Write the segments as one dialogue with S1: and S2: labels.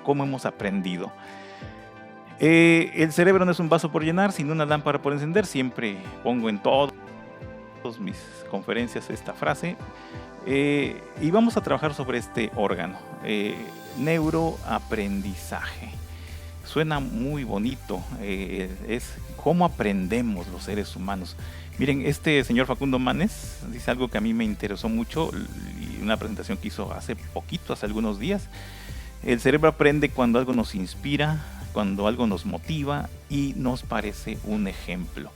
S1: cómo hemos aprendido. El cerebro no es un vaso por llenar, sino una lámpara por encender. Siempre pongo en todas mis conferencias esta frase. Y vamos a trabajar sobre este órgano, neuroaprendizaje. Suena muy bonito, es cómo aprendemos los seres humanos. Miren, este señor Facundo Manes dice algo que a mí me interesó mucho, y una presentación que hizo hace poquito, hace algunos días. El cerebro aprende cuando algo nos inspira, cuando algo nos motiva y nos parece un ejemplo.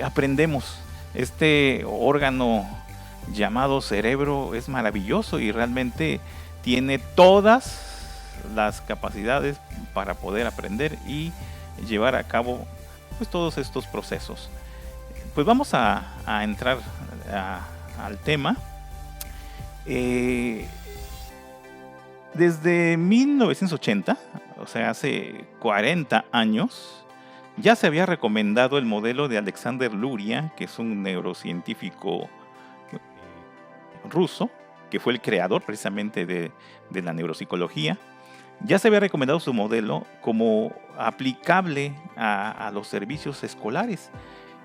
S1: Aprendemos. Este órgano llamado cerebro es maravilloso y realmente tiene todas las capacidades para poder aprender y llevar a cabo pues todos estos procesos. Pues vamos a entrar al tema. Desde 1980, o sea, hace 40 años, ya se había recomendado el modelo de Alexander Luria, que es un neurocientífico ruso, que fue el creador precisamente de la neuropsicología. Ya se había recomendado su modelo como aplicable a los servicios escolares.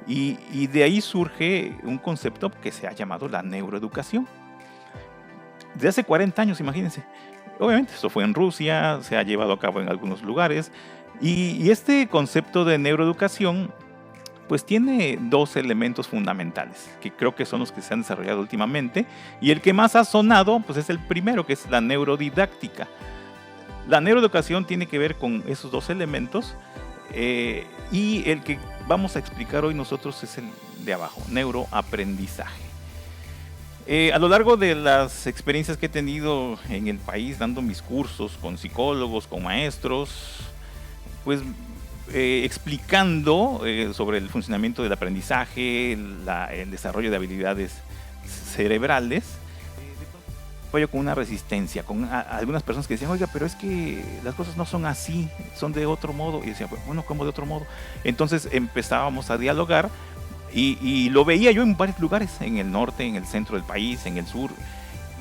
S1: Y de ahí surge un concepto que se ha llamado la neuroeducación. De hace 40 años, imagínense. Obviamente, esto fue en Rusia, se ha llevado a cabo en algunos lugares. Y este concepto de neuroeducación pues tiene dos elementos fundamentales, que creo que son los que se han desarrollado últimamente. Y el que más ha sonado pues es el primero, que es la neurodidáctica. La neuroeducación tiene que ver con esos dos elementos, y el que vamos a explicar hoy nosotros es el de abajo, neuroaprendizaje. A lo largo de las experiencias que he tenido en el país dando mis cursos con psicólogos, con maestros, pues explicando sobre el funcionamiento del aprendizaje, el desarrollo de habilidades cerebrales, apoyo con una resistencia, con algunas personas que decían, oiga, pero es que las cosas no son así, son de otro modo. Y decía, bueno, ¿cómo de otro modo? Entonces empezábamos a dialogar y lo veía yo en varios lugares, en el norte, en el centro del país, en el sur,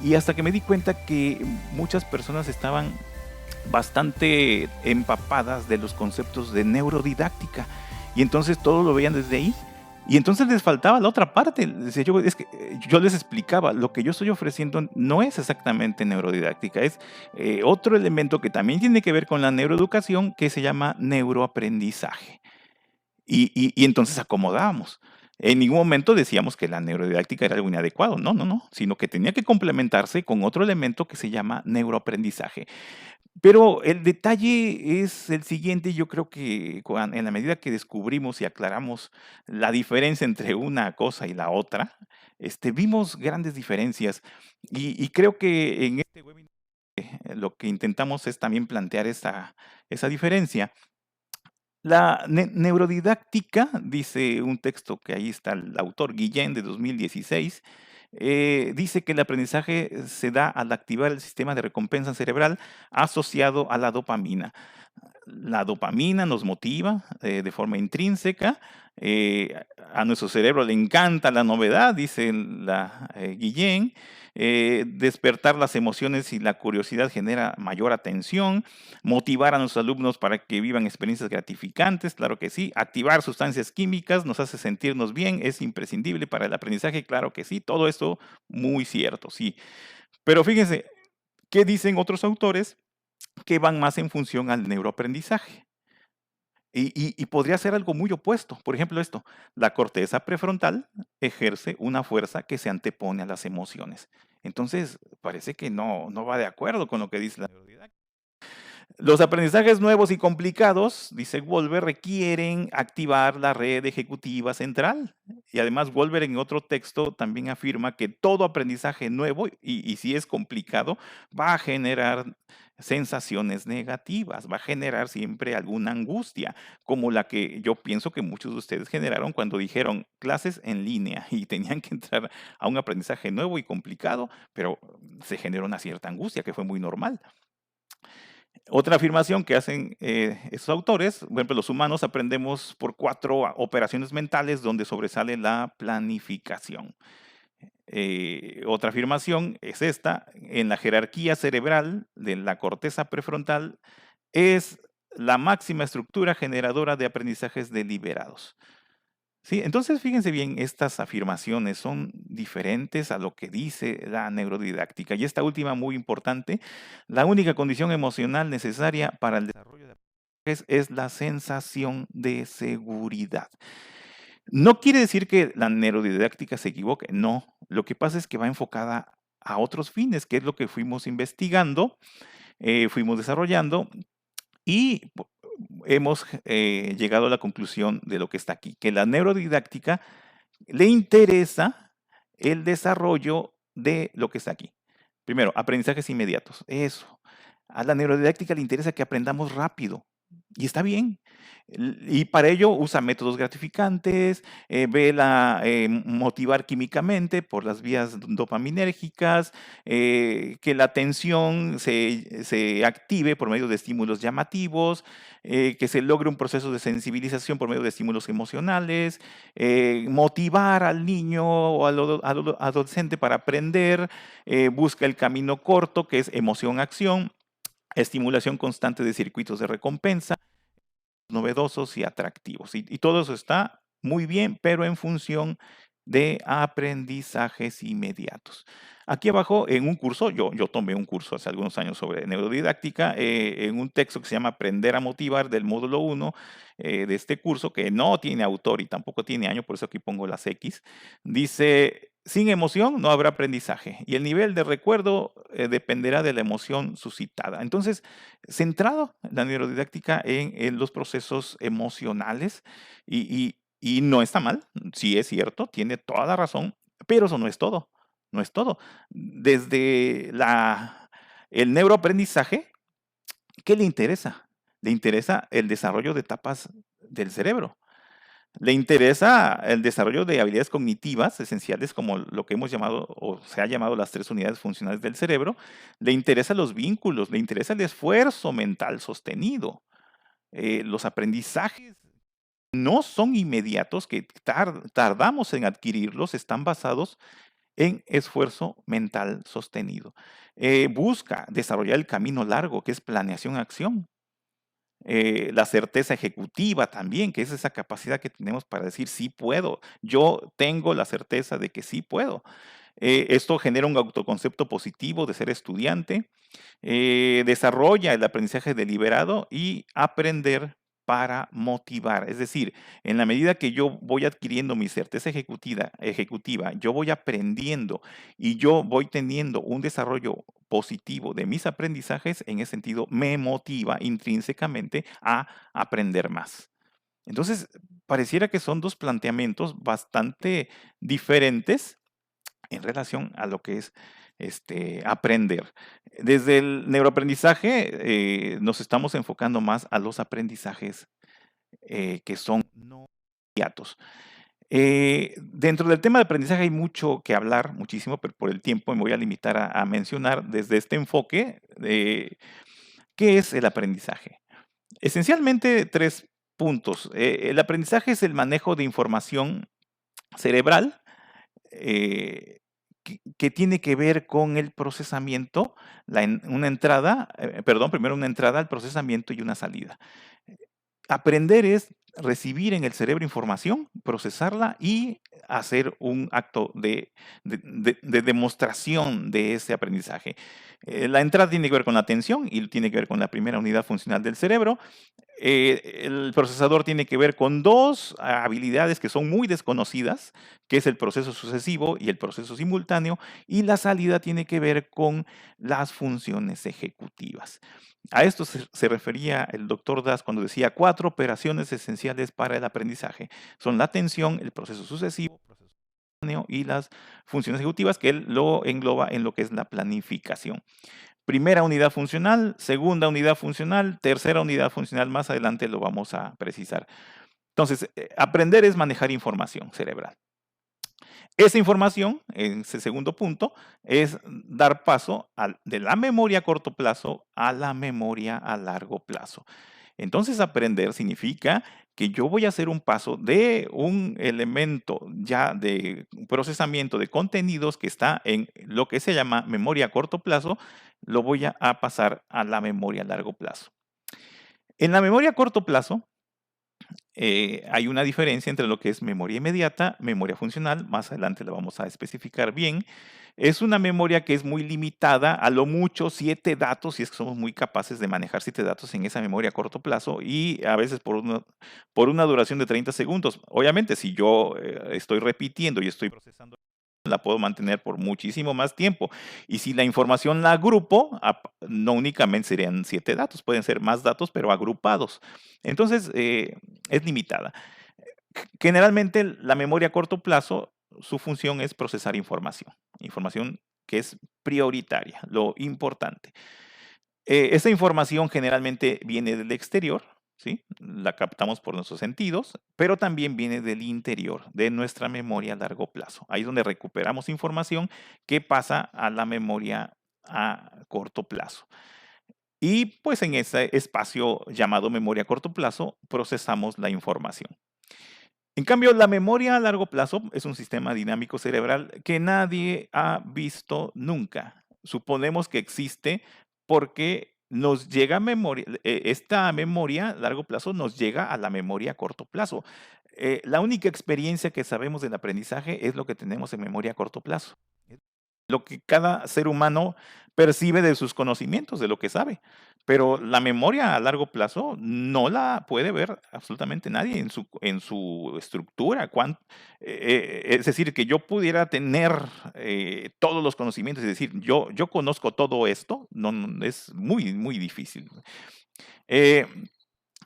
S1: y hasta que me di cuenta que muchas personas estaban bastante empapadas de los conceptos de neurodidáctica, y entonces todo lo veían desde ahí. Y entonces les faltaba la otra parte. Decía yo, es que yo les explicaba, lo que yo estoy ofreciendo no es exactamente neurodidáctica, es otro elemento que también tiene que ver con la neuroeducación, que se llama neuroaprendizaje. Y entonces acomodábamos. En ningún momento decíamos que la neurodidáctica era algo inadecuado, no, sino que tenía que complementarse con otro elemento que se llama neuroaprendizaje. Pero el detalle es el siguiente. Yo creo que en la medida que descubrimos y aclaramos la diferencia entre una cosa y la otra, vimos grandes diferencias. Y creo que en este webinar lo que intentamos es también plantear esa diferencia. La neurodidáctica, dice un texto que ahí está el autor Guillén de 2016, dice que el aprendizaje se da al activar el sistema de recompensa cerebral asociado a la dopamina. La dopamina nos motiva de forma intrínseca. A nuestro cerebro le encanta la novedad, dice Guillén. Despertar las emociones y la curiosidad genera mayor atención. Motivar a nuestros alumnos para que vivan experiencias gratificantes, claro que sí. Activar sustancias químicas nos hace sentirnos bien, es imprescindible para el aprendizaje, claro que sí. Todo esto muy cierto, sí. Pero fíjense, ¿qué dicen otros autores? Que van más en función al neuroaprendizaje. Y podría ser algo muy opuesto. Por ejemplo, esto, la corteza prefrontal ejerce una fuerza que se antepone a las emociones. Entonces, parece que no va de acuerdo con lo que dice la neurodidáctica. Los aprendizajes nuevos y complicados, dice Wolber, requieren activar la red ejecutiva central. Y además Wolber en otro texto también afirma que todo aprendizaje nuevo, y si es complicado, va a generar sensaciones negativas, va a generar siempre alguna angustia, como la que yo pienso que muchos de ustedes generaron cuando dijeron clases en línea y tenían que entrar a un aprendizaje nuevo y complicado, pero se generó una cierta angustia que fue muy normal. Otra afirmación que hacen estos autores, por ejemplo, los humanos aprendemos por 4 operaciones mentales donde sobresale la planificación. Otra afirmación es esta: en la jerarquía cerebral de la corteza prefrontal es la máxima estructura generadora de aprendizajes deliberados. Sí, entonces fíjense bien, estas afirmaciones son diferentes a lo que dice la neurodidáctica. Y esta última, muy importante: la única condición emocional necesaria para el desarrollo de aprendizajes es la sensación de seguridad. No quiere decir que la neurodidáctica se equivoque, no. Lo que pasa es que va enfocada a otros fines, que es lo que fuimos investigando, fuimos desarrollando y hemos llegado a la conclusión de lo que está aquí, que la neurodidáctica le interesa el desarrollo de lo que está aquí. Primero, aprendizajes inmediatos. Eso. A la neurodidáctica le interesa que aprendamos rápido. Y está bien. Y para ello usa métodos gratificantes, motivar químicamente por las vías dopaminérgicas, que la atención se active por medio de estímulos llamativos, que se logre un proceso de sensibilización por medio de estímulos emocionales, motivar al niño o al adolescente para aprender, busca el camino corto, que es emoción-acción, estimulación constante de circuitos de recompensa, novedosos y atractivos. Y todo eso está muy bien, pero en función de aprendizajes inmediatos. Aquí abajo, en un curso, yo tomé un curso hace algunos años sobre neurodidáctica, en un texto que se llama Aprender a Motivar, del módulo 1 de este curso, que no tiene autor y tampoco tiene año, por eso aquí pongo las X, dice: sin emoción no habrá aprendizaje y el nivel de recuerdo dependerá de la emoción suscitada. Entonces, centrado la neurodidáctica en los procesos emocionales y no está mal, sí es cierto, tiene toda la razón, pero eso no es todo, no es todo. Desde el neuroaprendizaje, ¿qué le interesa? Le interesa el desarrollo de etapas del cerebro. Le interesa el desarrollo de habilidades cognitivas esenciales, como lo que hemos llamado o se ha llamado las 3 unidades funcionales del cerebro. Le interesan los vínculos, le interesa el esfuerzo mental sostenido. Los aprendizajes no son inmediatos, que tardamos en adquirirlos, están basados en esfuerzo mental sostenido. Busca desarrollar el camino largo, que es planeación-acción. La certeza ejecutiva también, que es esa capacidad que tenemos para decir sí puedo. Yo tengo la certeza de que sí puedo. Esto genera un autoconcepto positivo de ser estudiante, desarrolla el aprendizaje deliberado y aprender para motivar. Es decir, en la medida que yo voy adquiriendo mi certeza ejecutiva, yo voy aprendiendo y yo voy teniendo un desarrollo positivo de mis aprendizajes, en ese sentido me motiva intrínsecamente a aprender más. Entonces, pareciera que son dos planteamientos bastante diferentes en relación a lo que es aprender. Desde el neuroaprendizaje nos estamos enfocando más a los aprendizajes que son no inmediatos. Dentro del tema de aprendizaje hay mucho que hablar, muchísimo, pero por el tiempo me voy a limitar a mencionar desde este enfoque qué es el aprendizaje. Esencialmente 3 puntos. El aprendizaje es el manejo de información cerebral que tiene que ver con el procesamiento, una entrada, primero una entrada al procesamiento y una salida. Aprender es recibir en el cerebro información, procesarla y hacer un acto de demostración de ese aprendizaje. La entrada tiene que ver con la atención y tiene que ver con la primera unidad funcional del cerebro. El procesador tiene que ver con dos habilidades que son muy desconocidas, que es el proceso sucesivo y el proceso simultáneo, y la salida tiene que ver con las funciones ejecutivas. A esto se refería el doctor Das cuando decía 4 operaciones esenciales para el aprendizaje. Son la atención, el proceso sucesivo, el proceso simultáneo y las funciones ejecutivas, que él lo engloba en lo que es la planificación. Primera unidad funcional, segunda unidad funcional, tercera unidad funcional, más adelante lo vamos a precisar. Entonces, aprender es manejar información cerebral. Esa información, en ese segundo punto, es dar paso de la memoria a corto plazo a la memoria a largo plazo. Entonces, aprender significa que yo voy a hacer un paso de un elemento ya de procesamiento de contenidos que está en lo que se llama memoria a corto plazo, lo voy a pasar a la memoria a largo plazo. En la memoria a corto plazo, hay una diferencia entre lo que es memoria inmediata, memoria funcional, más adelante la vamos a especificar bien. Es una memoria que es muy limitada, a lo mucho 7 datos, si es que somos muy capaces de manejar 7 datos en esa memoria a corto plazo y a veces por una duración de 30 segundos. Obviamente, si yo estoy repitiendo y estoy procesando, la puedo mantener por muchísimo más tiempo. Y si la información la agrupo, no únicamente serían 7 datos, pueden ser más datos, pero agrupados. Entonces, es limitada. Generalmente la memoria a corto plazo, su función es procesar información que es prioritaria, lo importante. Esa información generalmente viene del exterior, ¿sí? La captamos por nuestros sentidos, pero también viene del interior, de nuestra memoria a largo plazo. Ahí es donde recuperamos información que pasa a la memoria a corto plazo. Y pues en ese espacio llamado memoria a corto plazo procesamos la información. En cambio, la memoria a largo plazo es un sistema dinámico cerebral que nadie ha visto nunca. Suponemos que existe porque nos llega memoria, esta memoria a largo plazo nos llega a la memoria a corto plazo. La única experiencia que sabemos del aprendizaje es lo que tenemos en memoria a corto plazo, lo que cada ser humano percibe de sus conocimientos, de lo que sabe. Pero la memoria a largo plazo no la puede ver absolutamente nadie en su estructura. Es decir, que yo pudiera tener todos los conocimientos y decir, yo conozco todo esto, no, es muy, muy difícil. Eh,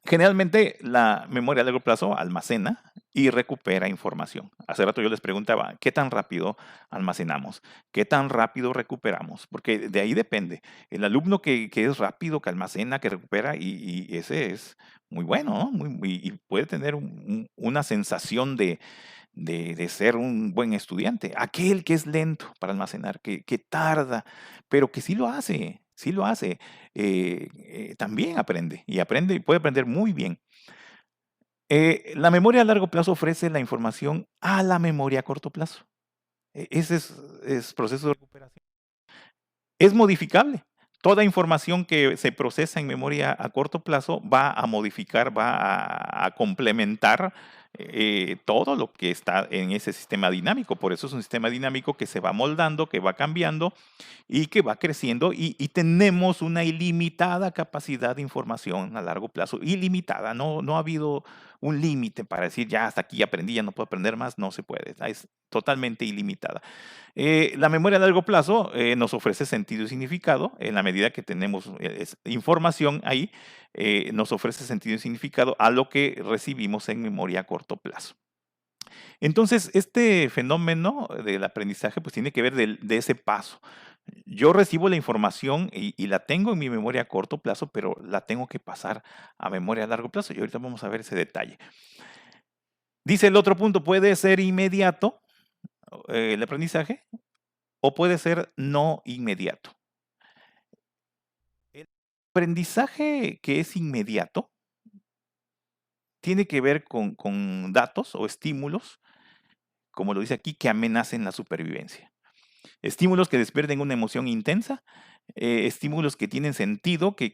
S1: Generalmente la memoria a largo plazo almacena y recupera información. Hace rato yo les preguntaba, ¿qué tan rápido almacenamos? ¿Qué tan rápido recuperamos? Porque de ahí depende. El alumno que es rápido, que almacena, que recupera, y ese es muy bueno, ¿no? Y puede tener una sensación de ser un buen estudiante. Aquel que es lento para almacenar, que tarda, pero que sí lo hace, también aprende y puede aprender muy bien. La memoria a largo plazo ofrece la información a la memoria a corto plazo. Ese es proceso de recuperación. Es modificable. Toda información que se procesa en memoria a corto plazo va a modificar, va a complementar todo lo que está en ese sistema dinámico. Por eso es un sistema dinámico que se va moldando, que va cambiando y que va creciendo y tenemos una ilimitada capacidad de información a largo plazo. Ilimitada, no ha habido un límite para decir ya hasta aquí aprendí, ya no puedo aprender más, no se puede. Es totalmente ilimitada. La memoria a largo plazo nos ofrece sentido y significado en la medida que tenemos información ahí, nos ofrece sentido y significado a lo que recibimos en memoria a corto plazo. Entonces, este fenómeno del aprendizaje pues tiene que ver de ese paso. Yo recibo la información y la tengo en mi memoria a corto plazo, pero la tengo que pasar a memoria a largo plazo y ahorita vamos a ver ese detalle. Dice el otro punto, puede ser inmediato el aprendizaje o puede ser no inmediato. El aprendizaje que es inmediato tiene que ver con datos o estímulos, como lo dice aquí, que amenacen la supervivencia. Estímulos que despierten una emoción intensa, estímulos que tienen sentido, que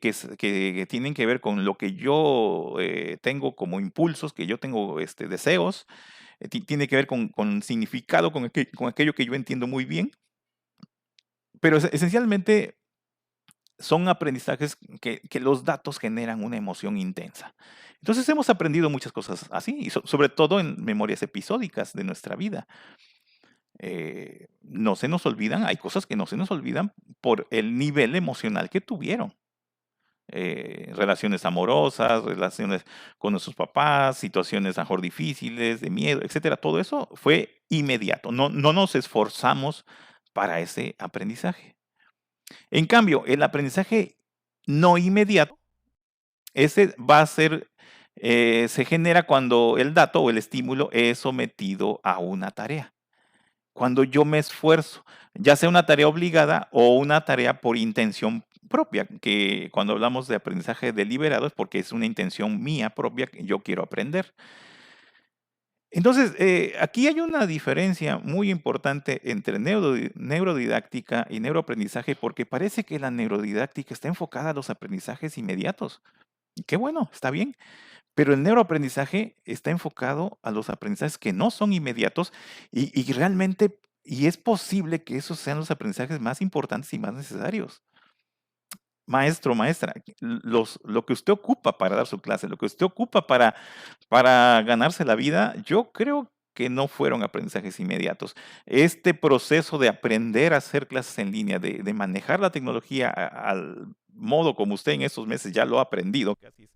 S1: tienen que ver con lo que yo tengo como impulsos, que yo tengo deseos, tiene que ver con significado, con aquello que yo entiendo muy bien, pero esencialmente son aprendizajes que los datos generan una emoción intensa. Entonces hemos aprendido muchas cosas así, y sobre todo en memorias episódicas de nuestra vida. No se nos olvidan, hay cosas que no se nos olvidan por el nivel emocional que tuvieron. Relaciones amorosas, relaciones con nuestros papás, situaciones a lo mejor difíciles, de miedo, etcétera. Todo eso fue inmediato. No nos esforzamos para ese aprendizaje. En cambio, el aprendizaje no inmediato, ese va a ser, se genera cuando el dato o el estímulo es sometido a una tarea. Cuando yo me esfuerzo, ya sea una tarea obligada o una tarea por intención propia, que cuando hablamos de aprendizaje deliberado es porque es una intención mía propia que yo quiero aprender. Entonces, aquí hay una diferencia muy importante entre neurodidáctica y neuroaprendizaje, porque parece que la neurodidáctica está enfocada a los aprendizajes inmediatos. Y qué bueno, está bien. Pero el neuroaprendizaje está enfocado a los aprendizajes que no son inmediatos y realmente, y es posible que esos sean los aprendizajes más importantes y más necesarios. Maestro, maestra, lo que usted ocupa para dar su clase, lo que usted ocupa para ganarse la vida, yo creo que no fueron aprendizajes inmediatos. Este proceso de aprender a hacer clases en línea, de manejar la tecnología al modo como usted en estos meses ya lo ha aprendido, casi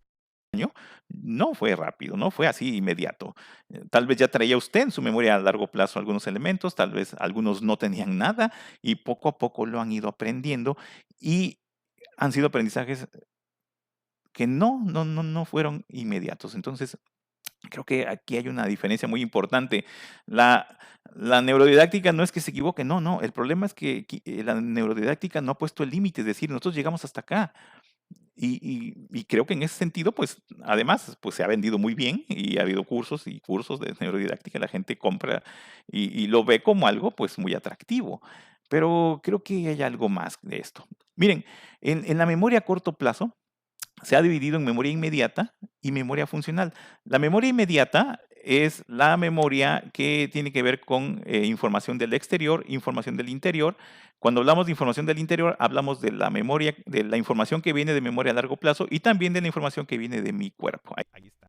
S1: año, no fue rápido, no fue así inmediato. Tal vez ya traía usted en su memoria a largo plazo algunos elementos, tal vez algunos no tenían nada y poco a poco lo han ido aprendiendo y han sido aprendizajes que no fueron inmediatos. Entonces, creo que aquí hay una diferencia muy importante. La neurodidáctica no es que se equivoque, no. El problema es que la neurodidáctica no ha puesto el límite, es decir, nosotros llegamos hasta acá. Y creo que en ese sentido, pues, además, pues se ha vendido muy bien y ha habido cursos y cursos de neurodidáctica, la gente compra y lo ve como algo, pues, muy atractivo. Pero creo que hay algo más de esto. Miren, en la memoria a corto plazo, se ha dividido en memoria inmediata y memoria funcional. La memoria inmediata es la memoria que tiene que ver con información del exterior, información del interior. Cuando hablamos de información del interior, hablamos de la memoria, de la información que viene de memoria a largo plazo y también de la información que viene de mi cuerpo. Ahí está.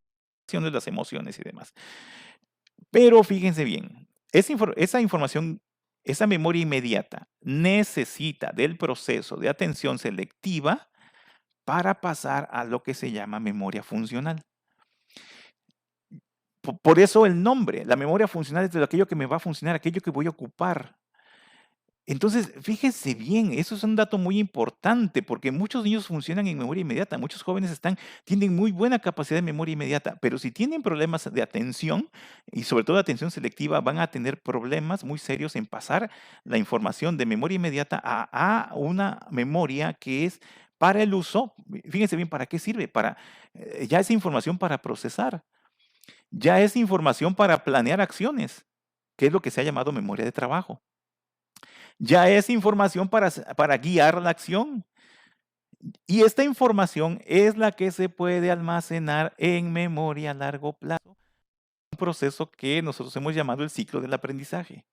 S1: Las emociones y demás. Pero fíjense bien, esa información, esa memoria inmediata necesita del proceso de atención selectiva para pasar a lo que se llama memoria funcional. Por eso el nombre, la memoria funcional es de aquello que me va a funcionar, aquello que voy a ocupar. Entonces, fíjense bien, eso es un dato muy importante porque muchos niños funcionan en memoria inmediata, muchos jóvenes tienen muy buena capacidad de memoria inmediata, pero si tienen problemas de atención y sobre todo de atención selectiva, van a tener problemas muy serios en pasar la información de memoria inmediata a una memoria que es para el uso. Fíjense bien, ¿para qué sirve? Ya es información para procesar, ya es información para planear acciones, que es lo que se ha llamado memoria de trabajo. Ya es información para guiar la acción. Y esta información es la que se puede almacenar en memoria a largo plazo, un proceso que nosotros hemos llamado el ciclo del aprendizaje.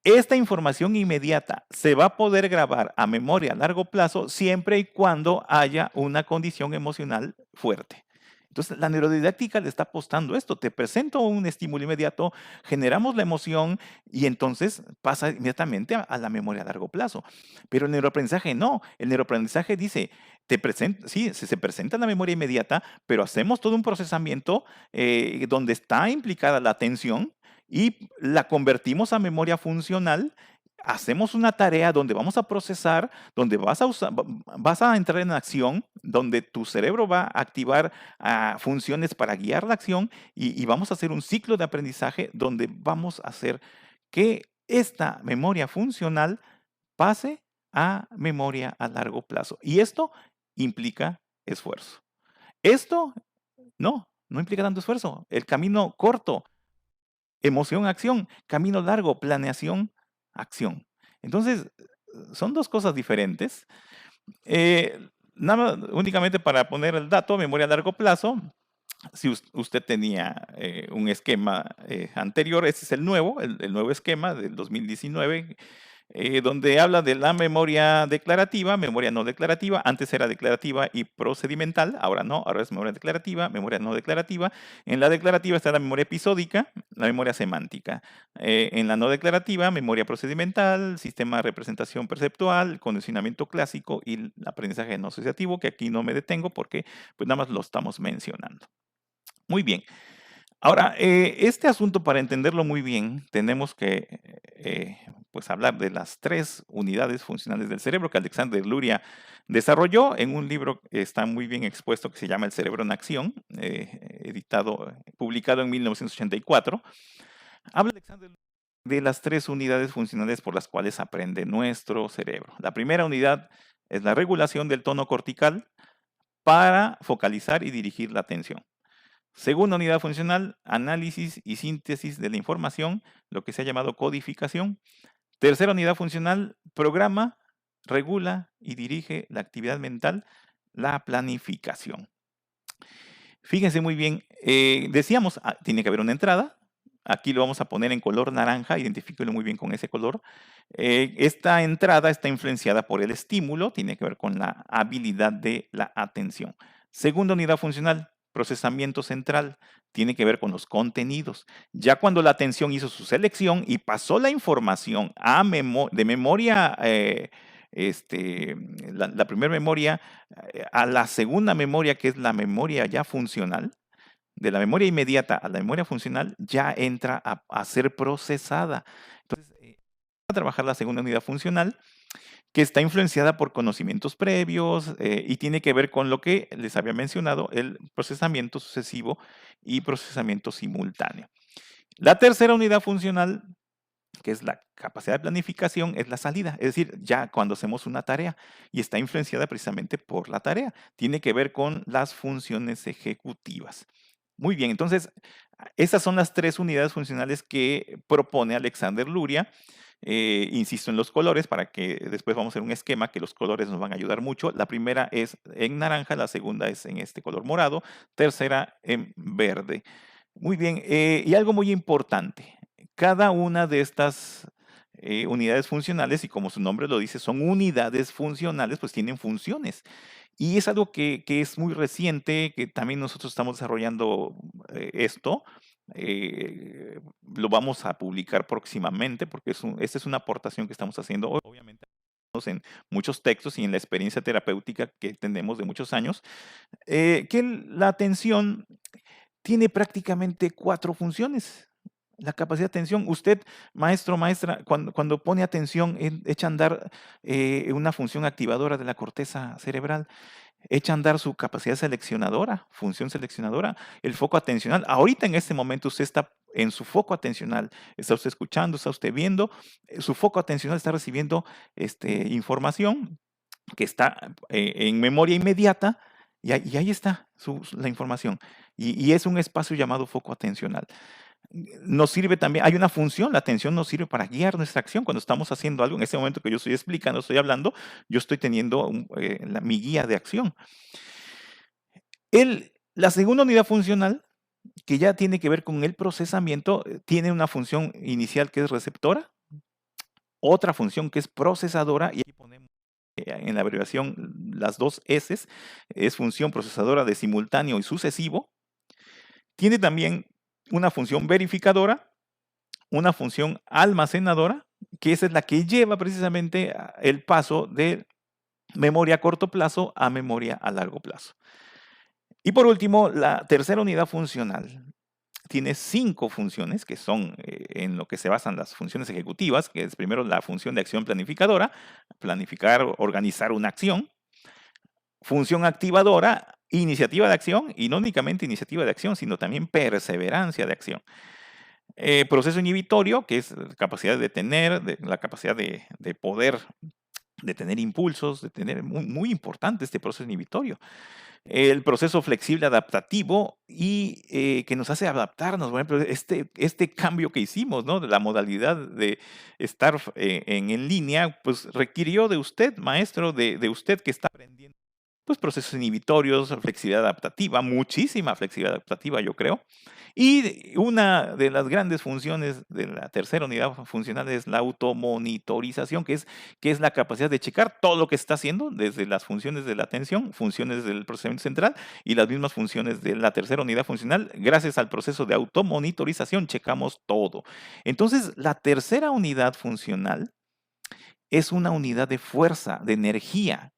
S1: Esta información inmediata se va a poder grabar a memoria a largo plazo siempre y cuando haya una condición emocional fuerte. Entonces, la neurodidáctica le está apostando esto. Te presento un estímulo inmediato, generamos la emoción y entonces pasa inmediatamente a la memoria a largo plazo. Pero el neuroaprendizaje no. El neuroaprendizaje dice, sí, se presenta la memoria inmediata, pero hacemos todo un procesamiento donde está implicada la atención y la convertimos a memoria funcional. Hacemos una tarea donde vamos a procesar, donde vas a entrar en acción, donde tu cerebro va a activar funciones para guiar la acción y vamos a hacer un ciclo de aprendizaje donde vamos a hacer que esta memoria funcional pase a memoria a largo plazo. Y esto implica esfuerzo. Esto no implica tanto esfuerzo. El camino corto, emoción, acción, camino largo, planeación, acción. Entonces, son dos cosas diferentes. Nada más, únicamente para poner el dato, memoria a largo plazo, si usted tenía un esquema anterior, este es el nuevo, el nuevo esquema del 2019, donde habla de la memoria declarativa, memoria no declarativa. Antes era declarativa y procedimental, ahora no, ahora es memoria declarativa, memoria no declarativa. En la declarativa está la memoria episódica, la memoria semántica. En la no declarativa, memoria procedimental, sistema de representación perceptual, condicionamiento clásico y el aprendizaje no asociativo, que aquí no me detengo porque pues nada más lo estamos mencionando. Muy bien. Ahora, este asunto, para entenderlo muy bien, tenemos que pues hablar de las 3 unidades funcionales del cerebro que Alexander Luria desarrolló en un libro que está muy bien expuesto que se llama El cerebro en acción, publicado en 1984. Habla Alexander de las 3 unidades funcionales por las cuales aprende nuestro cerebro. La primera unidad es la regulación del tono cortical para focalizar y dirigir la atención. Segunda unidad funcional, análisis y síntesis de la información, lo que se ha llamado codificación. Tercera unidad funcional, programa, regula y dirige la actividad mental, la planificación. Fíjense muy bien, decíamos, tiene que haber una entrada. Aquí lo vamos a poner en color naranja, identifíquelo muy bien con ese color. Esta entrada está influenciada por el estímulo, tiene que ver con la habilidad de la atención. Segunda unidad funcional, procesamiento central, tiene que ver con los contenidos. Ya cuando la atención hizo su selección y pasó la información de memoria, la primera memoria a la segunda memoria, que es la memoria ya funcional, de la memoria inmediata a la memoria funcional, ya entra a ser procesada. Entonces, a trabajar la segunda unidad funcional, que está influenciada por conocimientos previos y tiene que ver con lo que les había mencionado, el procesamiento sucesivo y procesamiento simultáneo. La tercera unidad funcional, que es la capacidad de planificación, es la salida, es decir, ya cuando hacemos una tarea y está influenciada precisamente por la tarea, tiene que ver con las funciones ejecutivas. Muy bien, entonces, esas son las tres unidades funcionales que propone Alexander Luria. Insisto en los colores para que después vamos a hacer un esquema que los colores nos van a ayudar mucho. La primera es en naranja, la segunda es en este color morado, tercera en verde. Muy bien, y algo muy importante, cada una de estas unidades funcionales, y como su nombre lo dice, son unidades funcionales, pues tienen funciones. Y es algo que es muy reciente, que también nosotros estamos desarrollando esto. Lo vamos a publicar próximamente porque esta es una aportación que estamos haciendo, obviamente, en muchos textos y en la experiencia terapéutica que tenemos de muchos años, que la atención tiene prácticamente 4 funciones. La capacidad de atención, usted, maestro, maestra, cuando pone atención, echa a andar una función activadora de la corteza cerebral, echa a andar su capacidad seleccionadora, función seleccionadora, el foco atencional. Ahorita en este momento usted está en su foco atencional, está usted escuchando, está usted viendo, su foco atencional está recibiendo información que está en memoria inmediata y ahí está la información. Y es un espacio llamado foco atencional. Nos sirve también, hay una función, la atención nos sirve para guiar nuestra acción cuando estamos haciendo algo. En ese momento que yo estoy explicando, estoy hablando, yo estoy teniendo mi guía de acción. La segunda unidad funcional, que ya tiene que ver con el procesamiento, tiene una función inicial que es receptora, otra función que es procesadora, y aquí ponemos en la abreviación las dos S, es función procesadora de simultáneo y sucesivo. Tiene también una función verificadora, una función almacenadora, que esa es la que lleva precisamente el paso de memoria a corto plazo a memoria a largo plazo. Y por último, la tercera unidad funcional tiene 5 funciones, que son en lo que se basan las funciones ejecutivas, que es primero la función de acción planificadora, planificar, organizar una acción. Función activadora, iniciativa de acción, y no únicamente iniciativa de acción, sino también perseverancia de acción. Proceso inhibitorio, que es la capacidad de detener, la capacidad de poder detener impulsos, muy importante este proceso inhibitorio. El proceso flexible adaptativo y que nos hace adaptarnos. Por ejemplo, este cambio que hicimos, ¿no? De la modalidad de estar en línea, pues requirió de usted, maestro, de usted que está aprendiendo, pues procesos inhibitorios, flexibilidad adaptativa, muchísima flexibilidad adaptativa, yo creo. Y una de las grandes funciones de la tercera unidad funcional es la automonitorización, que es la capacidad de checar todo lo que está haciendo, desde las funciones de la atención, funciones del procesamiento central y las mismas funciones de la tercera unidad funcional. Gracias al proceso de automonitorización checamos todo. Entonces, la tercera unidad funcional es una unidad de fuerza, de energía.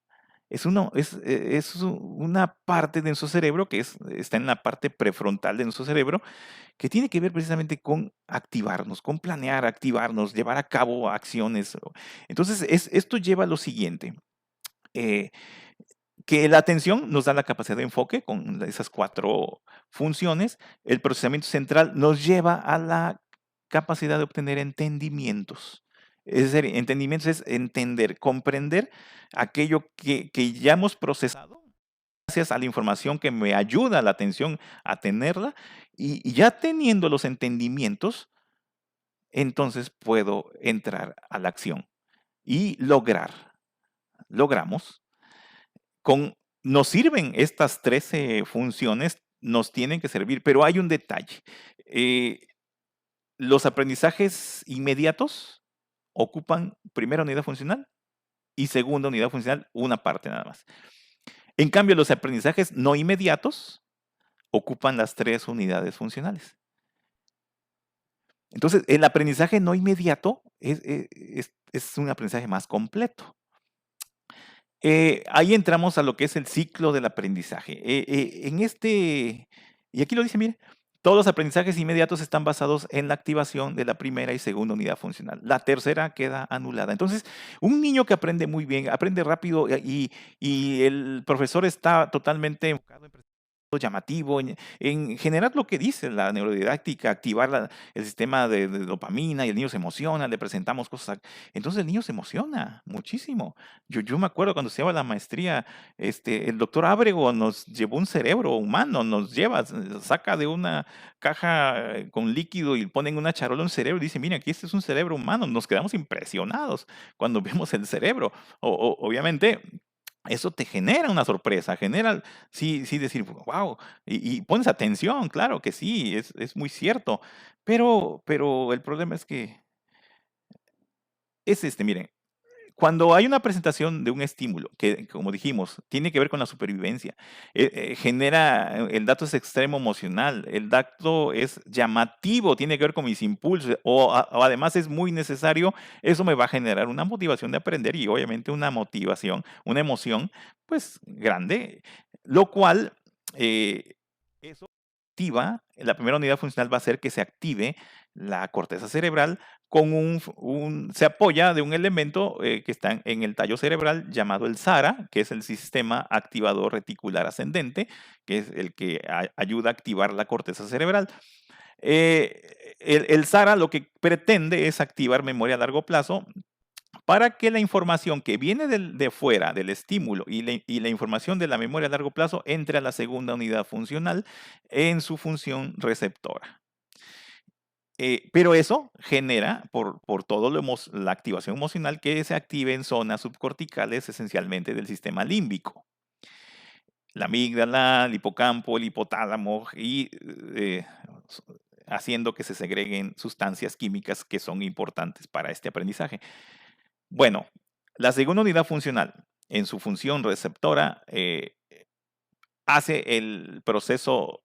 S1: Es una parte de nuestro cerebro que está en la parte prefrontal de nuestro cerebro, que tiene que ver precisamente con activarnos, con planear, activarnos, llevar a cabo acciones. Entonces, esto lleva a lo siguiente, que la atención nos da la capacidad de enfoque con esas 4 funciones. El procesamiento central nos lleva a la capacidad de obtener entendimientos. Es decir, entendimiento es entender, comprender aquello que ya hemos procesado gracias a la información que me ayuda la atención a tenerla, y ya teniendo los entendimientos, entonces puedo entrar a la acción y logramos, con nos sirven estas 13 funciones, nos tienen que servir, pero hay un detalle. Eh, los aprendizajes inmediatos ocupan primera unidad funcional y segunda unidad funcional, una parte nada más. En cambio, los aprendizajes no inmediatos ocupan las 3 unidades funcionales. Entonces, el aprendizaje no inmediato es un aprendizaje más completo. Ahí entramos a lo que es el ciclo del aprendizaje. Y aquí lo dice, mire, todos los aprendizajes inmediatos están basados en la activación de la primera y segunda unidad funcional. La tercera queda anulada. Entonces, un niño que aprende muy bien, aprende rápido y el profesor está totalmente enfocado en llamativo, en generar lo que dice la neurodidáctica, activar el sistema de dopamina y el niño se emociona, le presentamos cosas. Entonces el niño se emociona muchísimo. Yo me acuerdo cuando se lleva la maestría, el doctor Ábrego nos llevó un cerebro humano, nos lleva, saca de una caja con líquido y pone en una charola un cerebro y dice, mira, aquí este es un cerebro humano. Nos quedamos impresionados cuando vemos el cerebro. Obviamente, eso te genera una sorpresa, genera, sí decir, wow, y pones atención, claro que sí, es muy cierto, pero el problema es que miren, cuando hay una presentación de un estímulo que, como dijimos, tiene que ver con la supervivencia, el dato es extremo emocional, el dato es llamativo, tiene que ver con mis impulsos, o además es muy necesario, eso me va a generar una motivación de aprender y obviamente una motivación, una emoción, pues grande, lo cual, eso activa, la primera unidad funcional va a ser que se active la corteza cerebral con se apoya de un elemento que está en el tallo cerebral llamado el SARA, que es el sistema activador reticular ascendente, que es el que ayuda a activar la corteza cerebral. El SARA lo que pretende es activar memoria a largo plazo para que la información que viene de fuera, del estímulo, y la información de la memoria a largo plazo entre a la segunda unidad funcional en su función receptora. Pero eso genera, por todo la activación emocional, que se active en zonas subcorticales esencialmente del sistema límbico. La amígdala, el hipocampo, el hipotálamo, y haciendo que se segreguen sustancias químicas que son importantes para este aprendizaje. Bueno, la segunda unidad funcional, en su función receptora, hace el proceso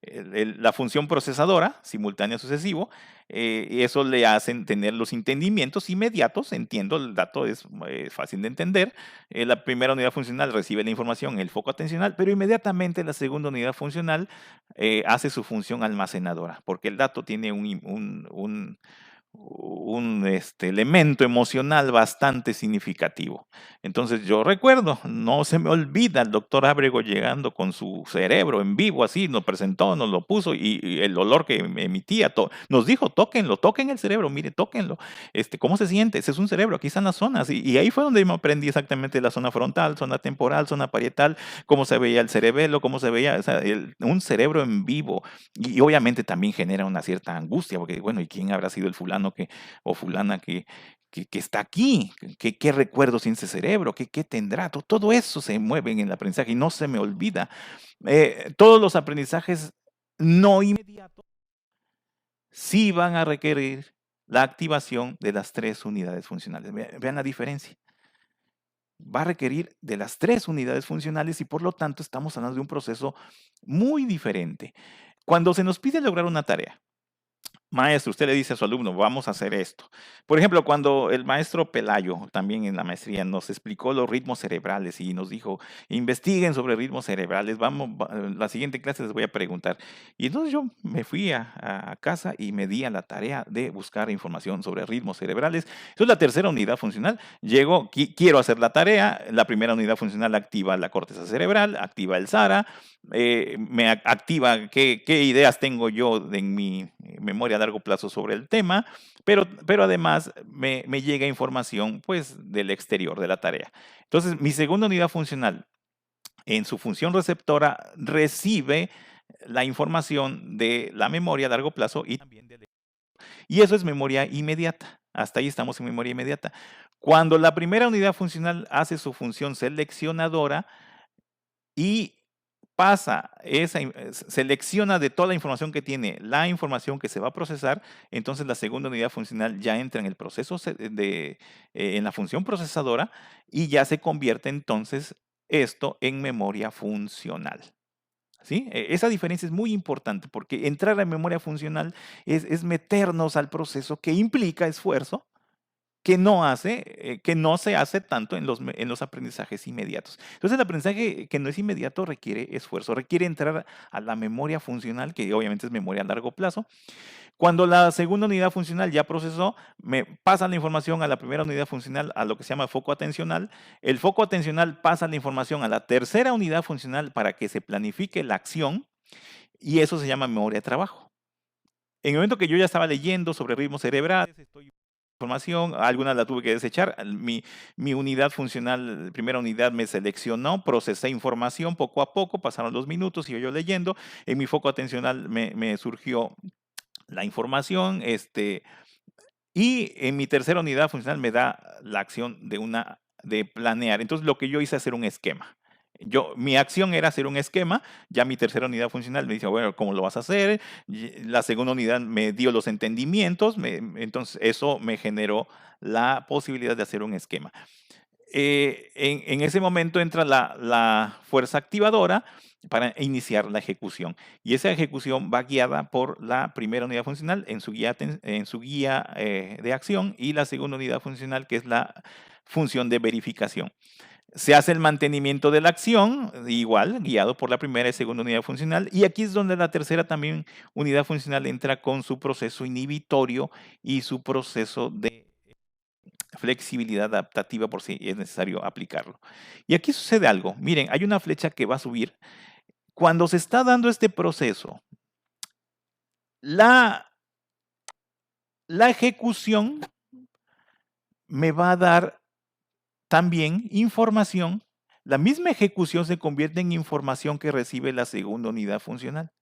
S1: la función procesadora, simultánea sucesivo, y eso le hacen tener los entendimientos inmediatos, entiendo, el dato es fácil de entender, la primera unidad funcional recibe la información en el foco atencional, pero inmediatamente la segunda unidad funcional hace su función almacenadora, porque el dato tiene un elemento emocional bastante significativo. Entonces yo recuerdo, no se me olvida el doctor Ábrego llegando con su cerebro en vivo, así, nos presentó, nos lo puso y el olor que emitía, nos dijo, tóquenlo, toquen el cerebro, mire, tóquenlo. ¿Cómo se siente? Ese es un cerebro, aquí están las zonas. Y ahí fue donde me aprendí exactamente la zona frontal, zona temporal, zona parietal, cómo se veía el cerebelo, cómo se veía, o sea, un cerebro en vivo. Y obviamente también genera una cierta angustia, porque bueno, ¿y quién habrá sido el fulano o fulana que está aquí? ¿Qué recuerdos tiene ese cerebro? ¿Qué tendrá? Todo eso se mueve en el aprendizaje y no se me olvida. Todos los aprendizajes no inmediatos sí van a requerir la activación de las 3 unidades funcionales. Vean la diferencia. Va a requerir de las 3 unidades funcionales y por lo tanto estamos hablando de un proceso muy diferente. Cuando se nos pide lograr una tarea, maestro, usted le dice a su alumno, vamos a hacer esto. Por ejemplo, cuando el maestro Pelayo, también en la maestría, nos explicó los ritmos cerebrales y nos dijo, investiguen sobre ritmos cerebrales, la siguiente clase les voy a preguntar. Y entonces yo me fui a casa y me di a la tarea de buscar información sobre ritmos cerebrales. Eso es la tercera unidad funcional. Llego, quiero hacer la tarea, la primera unidad funcional activa la corteza cerebral, activa el SARA, me activa qué ideas tengo yo en mi memoria a largo plazo sobre el tema, pero además me llega información pues del exterior de la tarea. Entonces, mi segunda unidad funcional en su función receptora recibe la información de la memoria a largo plazo y también y eso es memoria inmediata. Hasta ahí estamos en memoria inmediata. Cuando la primera unidad funcional hace su función seleccionadora y selecciona de toda la información que tiene la información que se va a procesar, entonces la segunda unidad funcional ya entra en el proceso en la función procesadora y ya se convierte entonces esto en memoria funcional. ¿Sí? Esa diferencia es muy importante porque entrar a memoria funcional es meternos al proceso que implica esfuerzo, que no se hace tanto en los aprendizajes inmediatos. Entonces, el aprendizaje que no es inmediato requiere esfuerzo, requiere entrar a la memoria funcional, que obviamente es memoria a largo plazo. Cuando la segunda unidad funcional ya procesó, me pasa la información a la primera unidad funcional, a lo que se llama foco atencional. El foco atencional pasa la información a la tercera unidad funcional para que se planifique la acción y eso se llama memoria de trabajo. En el momento que yo ya estaba leyendo sobre ritmos cerebrales, información, algunas la tuve que desechar. Mi unidad funcional, primera unidad me seleccionó, procesé información poco a poco, pasaron los minutos, y yo leyendo. En mi foco atencional me surgió la información, y en mi tercera unidad funcional me da la acción de planear. Entonces, lo que yo hice es hacer un esquema. Mi acción era hacer un esquema, ya mi tercera unidad funcional me dice, bueno, ¿cómo lo vas a hacer? La segunda unidad me dio los entendimientos, entonces eso me generó la posibilidad de hacer un esquema. En ese momento entra la fuerza activadora para iniciar la ejecución. Y esa ejecución va guiada por la primera unidad funcional en su guía de acción y la segunda unidad funcional, que es la función de verificación. Se hace el mantenimiento de la acción, igual, guiado por la primera y segunda unidad funcional. Y aquí es donde la tercera también unidad funcional entra con su proceso inhibitorio y su proceso de flexibilidad adaptativa por si es necesario aplicarlo. Y aquí sucede algo. Miren, hay una flecha que va a subir. Cuando se está dando este proceso, la ejecución me va a dar también información. La misma ejecución se convierte en información que recibe la segunda unidad funcional.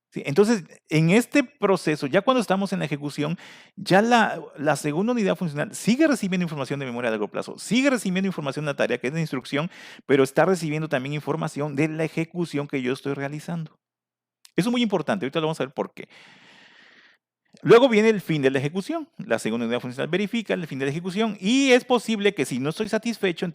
S1: Sí, entonces, en este proceso, ya cuando estamos en la ejecución, ya la segunda unidad funcional sigue recibiendo información de memoria a largo plazo, sigue recibiendo información de la tarea que es de instrucción, pero está recibiendo también información de la ejecución que yo estoy realizando. Eso es muy importante, ahorita lo vamos a ver por qué. Luego viene el fin de la ejecución. La segunda unidad funcional verifica el fin de la ejecución y es posible que si no estoy satisfecho,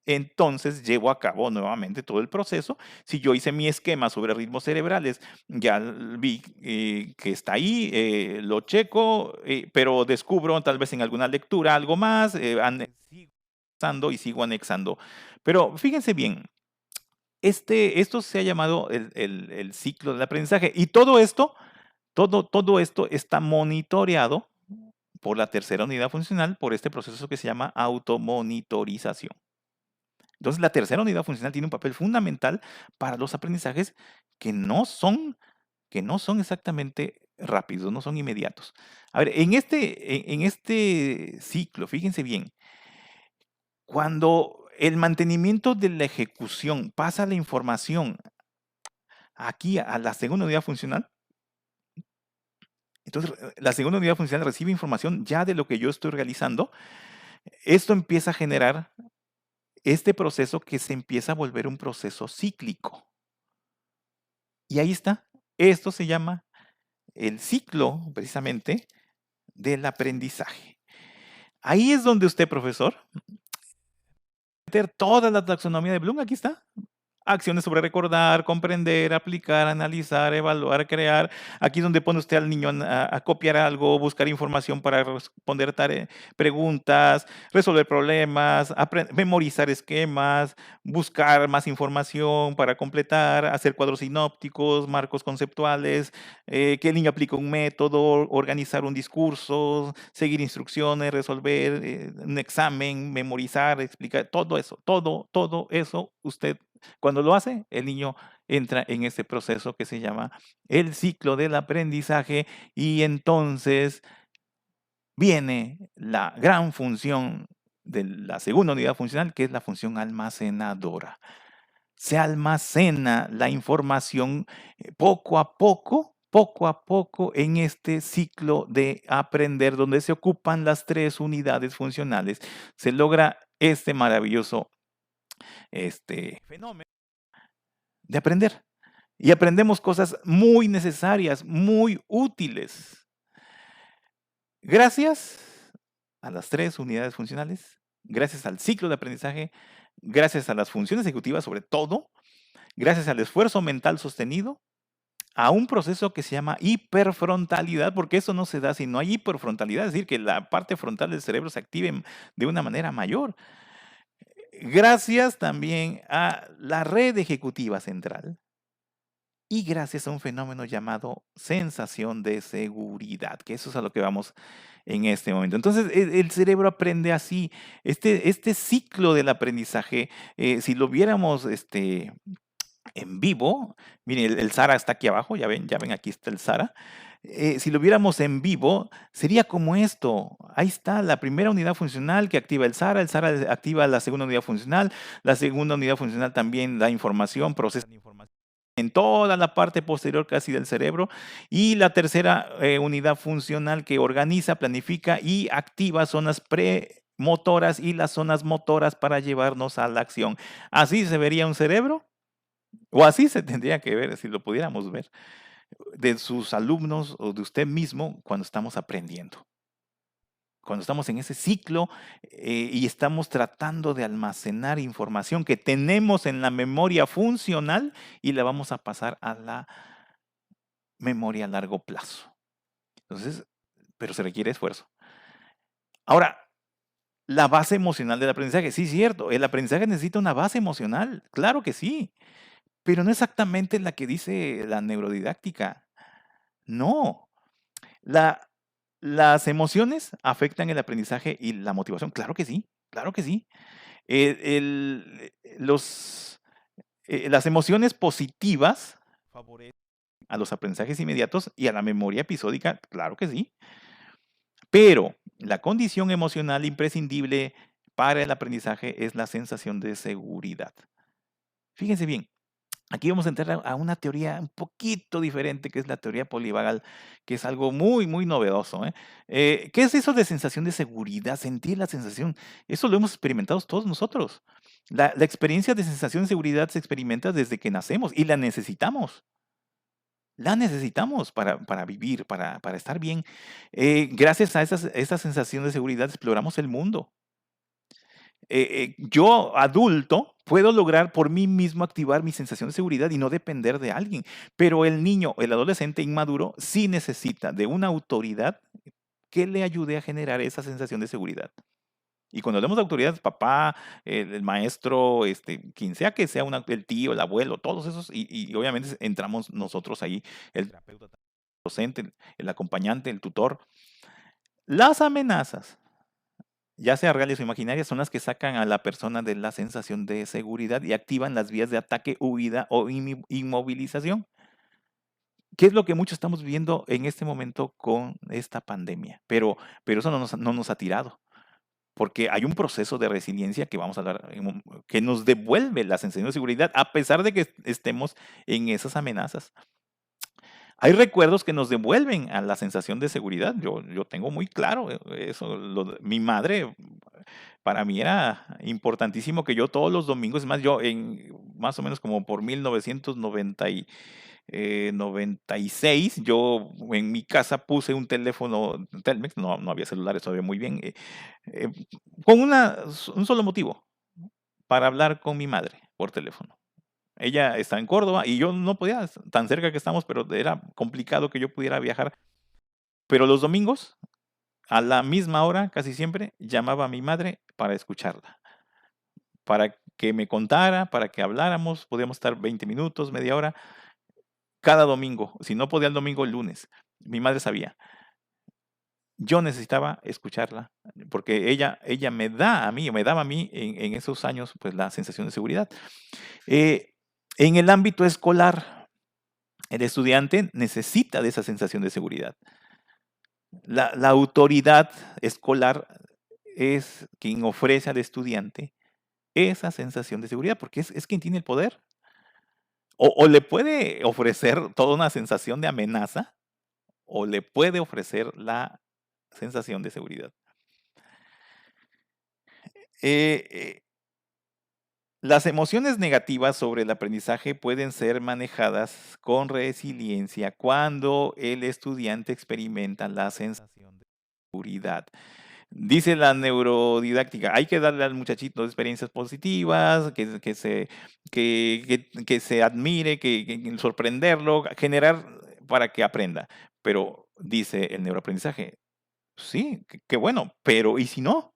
S1: entonces llevo a cabo nuevamente todo el proceso. Si yo hice mi esquema sobre ritmos cerebrales, ya vi que está ahí, lo checo, pero descubro tal vez en alguna lectura algo más, sigo anexando y sigo anexando. Pero fíjense bien, esto se ha llamado el ciclo del aprendizaje y todo esto está monitoreado por la tercera unidad funcional, por este proceso que se llama automonitorización. Entonces, la tercera unidad funcional tiene un papel fundamental para los aprendizajes que no son exactamente rápidos, no son inmediatos. A ver, en este ciclo, fíjense bien, cuando el mantenimiento de la ejecución pasa la información aquí a la segunda unidad funcional, entonces, la segunda unidad funcional recibe información ya de lo que yo estoy realizando. Esto empieza a generar este proceso que se empieza a volver un proceso cíclico. Y ahí está. Esto se llama el ciclo, precisamente, del aprendizaje. Ahí es donde usted, profesor, meter toda la taxonomía de Bloom. Aquí está. Acciones sobre recordar, comprender, aplicar, analizar, evaluar, crear. Aquí es donde pone usted al niño a copiar algo, buscar información para responder preguntas, resolver problemas, memorizar esquemas, buscar más información para completar, hacer cuadros sinópticos, marcos conceptuales, que el niño aplique un método, organizar un discurso, seguir instrucciones, resolver un examen, memorizar, explicar, todo eso usted Cuando lo hace, el niño entra en este proceso que se llama el ciclo del aprendizaje y entonces viene la gran función de la segunda unidad funcional, que es la función almacenadora. Se almacena la información poco a poco en este ciclo de aprender, donde se ocupan las 3 unidades funcionales. Se logra este maravilloso fenómeno de aprender. Y aprendemos cosas muy necesarias, muy útiles. Gracias a las 3 unidades funcionales, gracias al ciclo de aprendizaje, gracias a las funciones ejecutivas sobre todo, gracias al esfuerzo mental sostenido, a un proceso que se llama hiperfrontalidad, porque eso no se da si no hay hiperfrontalidad, es decir, que la parte frontal del cerebro se active de una manera mayor. Gracias también a la red ejecutiva central y gracias a un fenómeno llamado sensación de seguridad, que eso es a lo que vamos en este momento. Entonces, el cerebro aprende así. Este ciclo del aprendizaje, si lo viéramos en vivo, miren, el SARA está aquí abajo, ya ven, aquí está el SARA. Si lo viéramos en vivo, sería como esto. Ahí está la primera unidad funcional que activa el SARA activa la segunda unidad funcional, la segunda unidad funcional también da información, procesa la información en toda la parte posterior casi del cerebro, y la tercera unidad funcional que organiza, planifica y activa zonas premotoras y las zonas motoras para llevarnos a la acción. ¿Así se vería un cerebro? O así se tendría que ver, si lo pudiéramos ver, de sus alumnos o de usted mismo cuando estamos aprendiendo. Cuando estamos en ese ciclo y estamos tratando de almacenar información que tenemos en la memoria funcional y la vamos a pasar a la memoria a largo plazo. Entonces, pero se requiere esfuerzo. Ahora, la base emocional del aprendizaje, sí, cierto, el aprendizaje necesita una base emocional, claro que sí, pero no exactamente la que dice la neurodidáctica. No, las emociones afectan el aprendizaje y la motivación, claro que sí, claro que sí. Las emociones positivas favorecen a los aprendizajes inmediatos y a la memoria episódica, claro que sí. Pero la condición emocional imprescindible para el aprendizaje es la sensación de seguridad. Fíjense bien, aquí vamos a entrar a una teoría un poquito diferente, que es la teoría polivagal, que es algo muy, muy novedoso. ¿Qué es eso de sensación de seguridad? Sentir la sensación. Eso lo hemos experimentado todos nosotros. La experiencia de sensación de seguridad se experimenta desde que nacemos y la necesitamos. La necesitamos para vivir, para estar bien. Gracias a esa sensación de seguridad exploramos el mundo. Yo, adulto, puedo lograr por mí mismo activar mi sensación de seguridad y no depender de alguien. Pero el niño, el adolescente inmaduro, sí necesita de una autoridad que le ayude a generar esa sensación de seguridad. Y cuando hablamos de autoridad, papá, el maestro, quien sea que sea el tío, el abuelo, todos esos, y obviamente entramos nosotros ahí, el terapeuta, el docente, el acompañante, el tutor. Las amenazas, ya sea reales o imaginarias, son las que sacan a la persona de la sensación de seguridad y activan las vías de ataque, huida o inmovilización. ¿Qué es lo que muchos estamos viendo en este momento con esta pandemia? Pero eso no nos ha tirado, porque hay un proceso de resiliencia que vamos a hablar, que nos devuelve la sensación de seguridad a pesar de que estemos en esas amenazas. Hay recuerdos que nos devuelven a la sensación de seguridad. Yo tengo muy claro eso. Mi madre, para mí era importantísimo que yo todos los domingos, es más, yo en más o menos como por 1996, yo en mi casa puse un teléfono Telmex, no había celulares todavía muy bien, eh, con un solo motivo, para hablar con mi madre por teléfono. Ella está en Córdoba y yo no podía, tan cerca que estamos, pero era complicado que yo pudiera viajar. Pero los domingos, a la misma hora, casi siempre, llamaba a mi madre para escucharla, para que me contara, para que habláramos, podíamos estar 20 minutos, media hora, cada domingo. Si no podía el domingo, el lunes. Mi madre sabía. yo necesitaba escucharla, porque ella me da a mí, me daba a mí en esos años, pues, la sensación de seguridad. Eh, en el ámbito escolar, el estudiante necesita de esa sensación de seguridad. La autoridad escolar es quien ofrece al estudiante esa sensación de seguridad, porque es quien tiene el poder. O le puede ofrecer toda una sensación de amenaza, o le puede ofrecer la sensación de seguridad. Eh, eh, las emociones negativas sobre el aprendizaje pueden ser manejadas con resiliencia cuando el estudiante experimenta la sensación de seguridad. Dice la neurodidáctica, hay que darle al muchachito experiencias positivas, que se admire, que sorprenderlo, generar para que aprenda. Pero dice el neuroaprendizaje, sí, qué bueno, pero ¿y si no?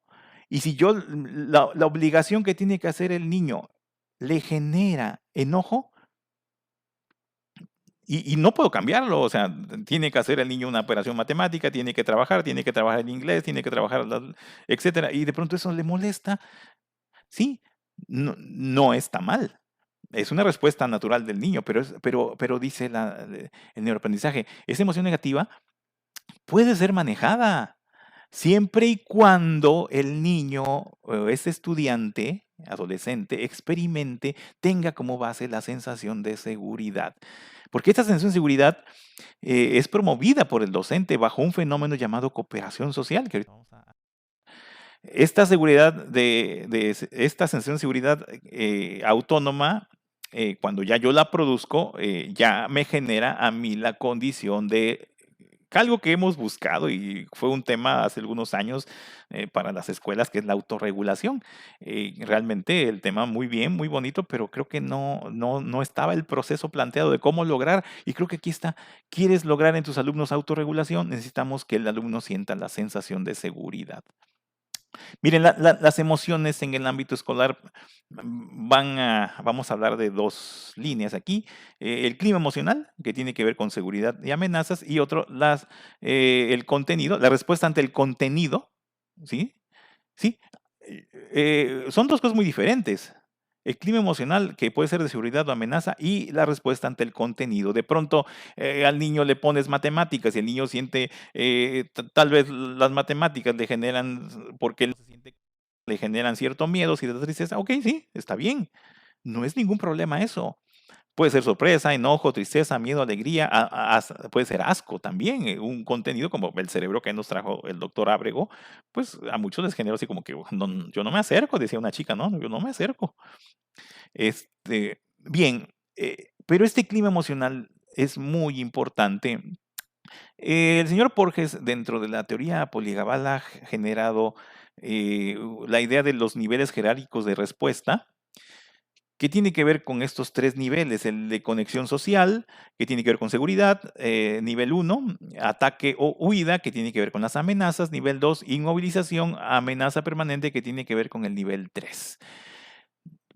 S1: ¿Y si yo la obligación que tiene que hacer el niño le genera enojo? Y no puedo cambiarlo, o sea, tiene que hacer el niño una operación matemática, tiene que trabajar el inglés, tiene que trabajar, etcétera, y de pronto eso le molesta. Sí, no está mal. Es una respuesta natural del niño, pero dice el neuroaprendizaje, esa emoción negativa puede ser manejada siempre y cuando el niño o ese estudiante, adolescente, experimente, tenga como base la sensación de seguridad. Porque esta sensación de seguridad es promovida por el docente bajo un fenómeno llamado cooperación social, que ahorita vamos a... Esta seguridad esta sensación de seguridad autónoma, cuando ya yo la produzco, ya me genera a mí la condición de algo que hemos buscado y fue un tema hace algunos años para las escuelas, que es la autorregulación. Realmente el tema muy bien, muy bonito, pero creo que no estaba el proceso planteado de cómo lograr. Y creo que aquí está, quieres lograr en tus alumnos autorregulación, necesitamos que el alumno sienta la sensación de seguridad. Miren, las emociones en el ámbito escolar vamos a hablar de dos líneas aquí. El clima emocional, que tiene que ver con seguridad y amenazas, y otro, el contenido, la respuesta ante el contenido, ¿sí? Sí, son dos cosas muy diferentes. El clima emocional, que puede ser de seguridad o amenaza, y la respuesta ante el contenido. De pronto, al niño le pones matemáticas y el niño siente, tal vez las matemáticas le generan, porque él se siente, le generan cierto miedo, cierta tristeza. Ok, sí, está bien. No es ningún problema eso. Puede ser sorpresa, enojo, tristeza, miedo, alegría, puede ser asco también, un contenido como el cerebro que nos trajo el doctor Ábrego, pues a muchos les generó así como que no, yo no me acerco, decía una chica, no, yo no me acerco. Bien, pero este clima emocional es muy importante. El señor Porges, dentro de la teoría Poligabal, ha generado la idea de los niveles jerárquicos de respuesta, que tiene que ver con estos tres niveles, el de conexión social, que tiene que ver con seguridad, nivel uno, ataque o huida, que tiene que ver con las amenazas, nivel 2, inmovilización, amenaza permanente, que tiene que ver con el nivel 3.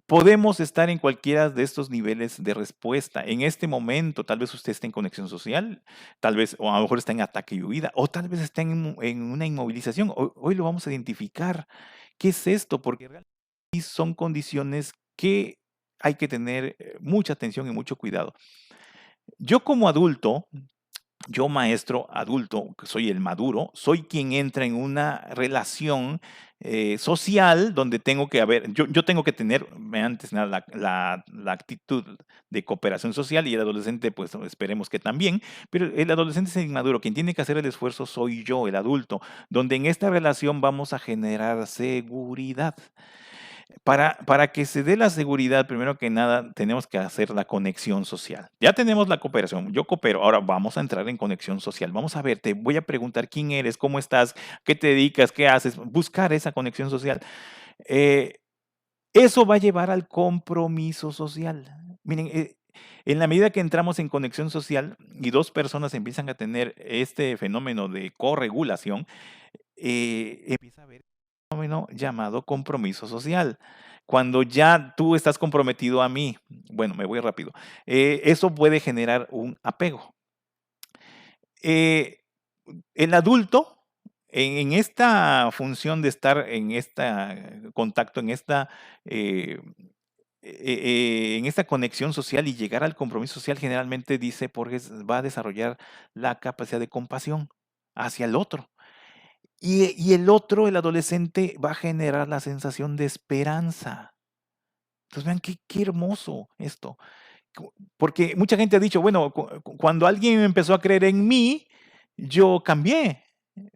S1: Podemos estar en cualquiera de estos niveles de respuesta. En este momento, tal vez usted esté en conexión social, tal vez, o a lo mejor está en ataque y huida, o tal vez está en una inmovilización. Hoy lo vamos a identificar. ¿Qué es esto? Porque realmente son condiciones que hay que tener mucha atención y mucho cuidado. Yo como adulto, yo maestro adulto, que soy el maduro, soy quien entra en una relación social donde tengo que haber, yo tengo que tener, antes nada, la actitud de cooperación social, y el adolescente, pues esperemos que también, pero el adolescente es el inmaduro, quien tiene que hacer el esfuerzo soy yo, el adulto, donde en esta relación vamos a generar seguridad. Para que se dé la seguridad, primero que nada, tenemos que hacer la conexión social. Ya tenemos la cooperación, yo coopero, ahora vamos a entrar en conexión social. Vamos a ver, te voy a preguntar quién eres, cómo estás, qué te dedicas, qué haces, buscar esa conexión social. Eh, Eso va a llevar al compromiso social. Miren, en la medida que entramos en conexión social y dos personas empiezan a tener este fenómeno de corregulación, empieza a haber un fenómeno llamado compromiso social. Cuando ya tú estás comprometido a mí, bueno, me voy rápido, eso puede generar un apego. Eh, el adulto en esta función de estar en este contacto, eh, en esta conexión social y llegar al compromiso social, generalmente, dice Porges, va a desarrollar la capacidad de compasión hacia el otro. Y el otro, el adolescente, va a generar la sensación de esperanza. Entonces, vean qué hermoso esto. Porque mucha gente ha dicho, bueno, cuando alguien empezó a creer en mí, yo cambié.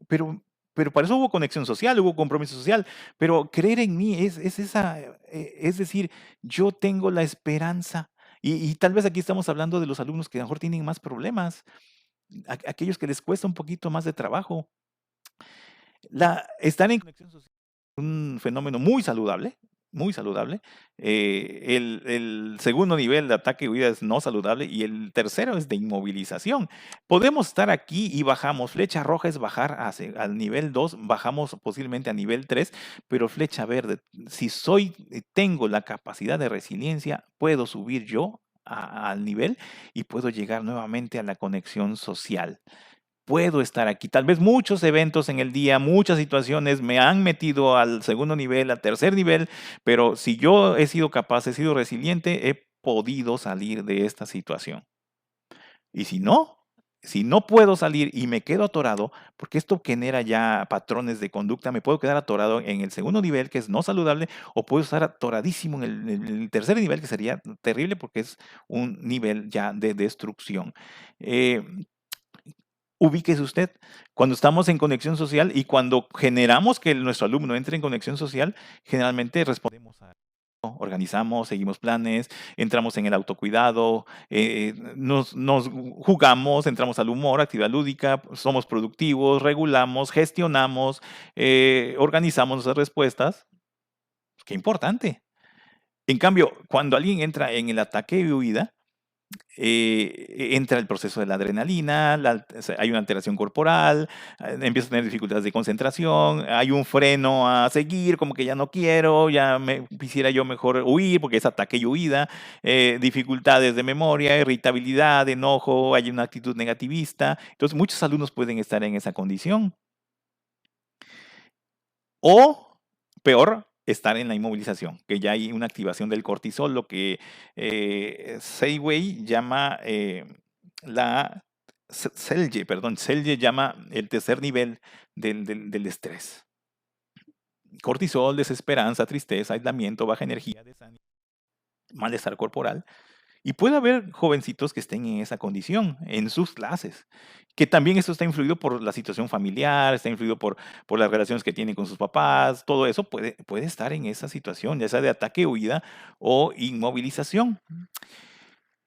S1: Pero, pero para eso hubo conexión social, hubo compromiso social. Pero creer en mí es esa, es decir, yo tengo la esperanza. Y tal vez aquí estamos hablando de los alumnos que a lo mejor tienen más problemas, aquellos que les cuesta un poquito más de trabajo. Estar en conexión social es un fenómeno muy saludable, muy saludable. El segundo nivel de ataque y huida es no saludable y el tercero es de inmovilización. Podemos estar aquí y bajamos. Flecha roja es bajar al nivel 2, bajamos posiblemente a nivel 3, pero flecha verde, si tengo la capacidad de resiliencia, puedo subir yo al nivel y puedo llegar nuevamente a la conexión social. Puedo estar aquí. Tal vez muchos eventos en el día, muchas situaciones me han metido al segundo nivel, al tercer nivel, pero si yo he sido capaz, he sido resiliente, he podido salir de esta situación. Y si no puedo salir y me quedo atorado, porque esto genera ya patrones de conducta, me puedo quedar atorado en el segundo nivel, que es no saludable, o puedo estar atoradísimo en el tercer nivel, que sería terrible porque es un nivel ya de destrucción. Eh, Ubíquese usted, cuando estamos en conexión social y cuando generamos que nuestro alumno entre en conexión social, generalmente respondemos organizamos, seguimos planes, entramos en el autocuidado, nos jugamos, entramos al humor, actividad lúdica, somos productivos, regulamos, gestionamos, organizamos nuestras respuestas. Qué importante. En cambio, cuando alguien entra en el ataque y huida, entra el proceso de la adrenalina, hay una alteración corporal, empieza a tener dificultades de concentración, hay un freno a seguir, como que ya no quiero, quisiera yo mejor huir porque es ataque y huida, dificultades de memoria, irritabilidad, enojo, hay una actitud negativista. Entonces, muchos alumnos pueden estar en esa condición. O, peor, estar en la inmovilización, que ya hay una activación del cortisol, lo que Seiwei llama Selye llama el tercer nivel del estrés. Cortisol, desesperanza, tristeza, aislamiento, baja energía, desánimo, malestar corporal. Y puede haber jovencitos que estén en esa condición, en sus clases, que también esto está influido por la situación familiar, está influido por las relaciones que tienen con sus papás, todo eso puede estar en esa situación, ya sea de ataque, huida o inmovilización.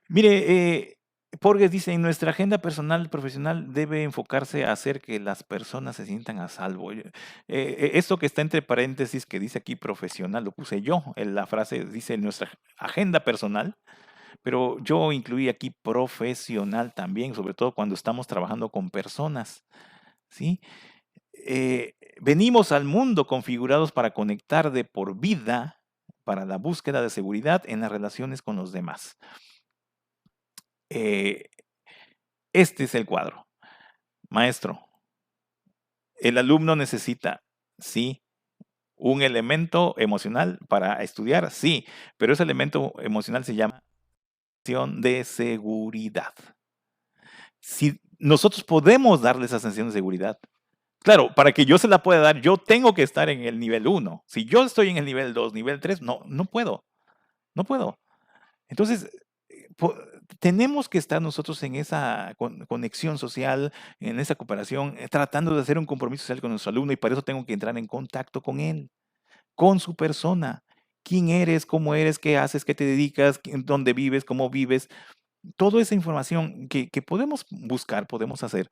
S1: Mire, Porges dice, en nuestra agenda personal y profesional debe enfocarse a hacer que las personas se sientan a salvo. Esto que está entre paréntesis que dice aquí profesional, lo puse yo, la frase dice en nuestra agenda personal, pero yo incluí aquí profesional también, sobre todo cuando estamos trabajando con personas, ¿sí? Venimos al mundo configurados para conectar de por vida, para la búsqueda de seguridad en las relaciones con los demás. Este es el cuadro. Maestro, el alumno necesita, sí, un elemento emocional para estudiar, sí, pero ese elemento emocional se llama de seguridad. Si nosotros podemos darle esa sensación de seguridad. Claro, para que yo se la pueda dar, yo tengo que estar en el nivel 1. Si yo estoy en el nivel 2, nivel 3, no puedo. No puedo. Entonces, tenemos que estar nosotros en esa conexión social, en esa cooperación, tratando de hacer un compromiso social con nuestro alumno y para eso tengo que entrar en contacto con él, con su persona. ¿Quién eres? ¿Cómo eres? ¿Qué haces? ¿Qué te dedicas? ¿Dónde vives? ¿Cómo vives? Toda esa información que podemos buscar, podemos hacer.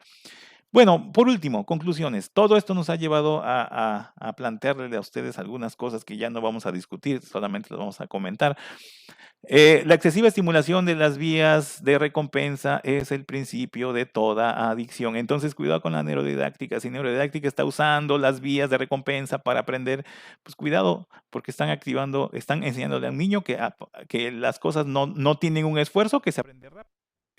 S1: Bueno, por último, conclusiones. Todo esto nos ha llevado a plantearle a ustedes algunas cosas que ya no vamos a discutir, solamente las vamos a comentar. La excesiva estimulación de las vías de recompensa es el principio de toda adicción. Entonces, cuidado con la neurodidáctica. Si neurodidáctica está usando las vías de recompensa para aprender, pues cuidado, porque están enseñándole a un niño que las cosas no tienen un esfuerzo, que se aprende rápido.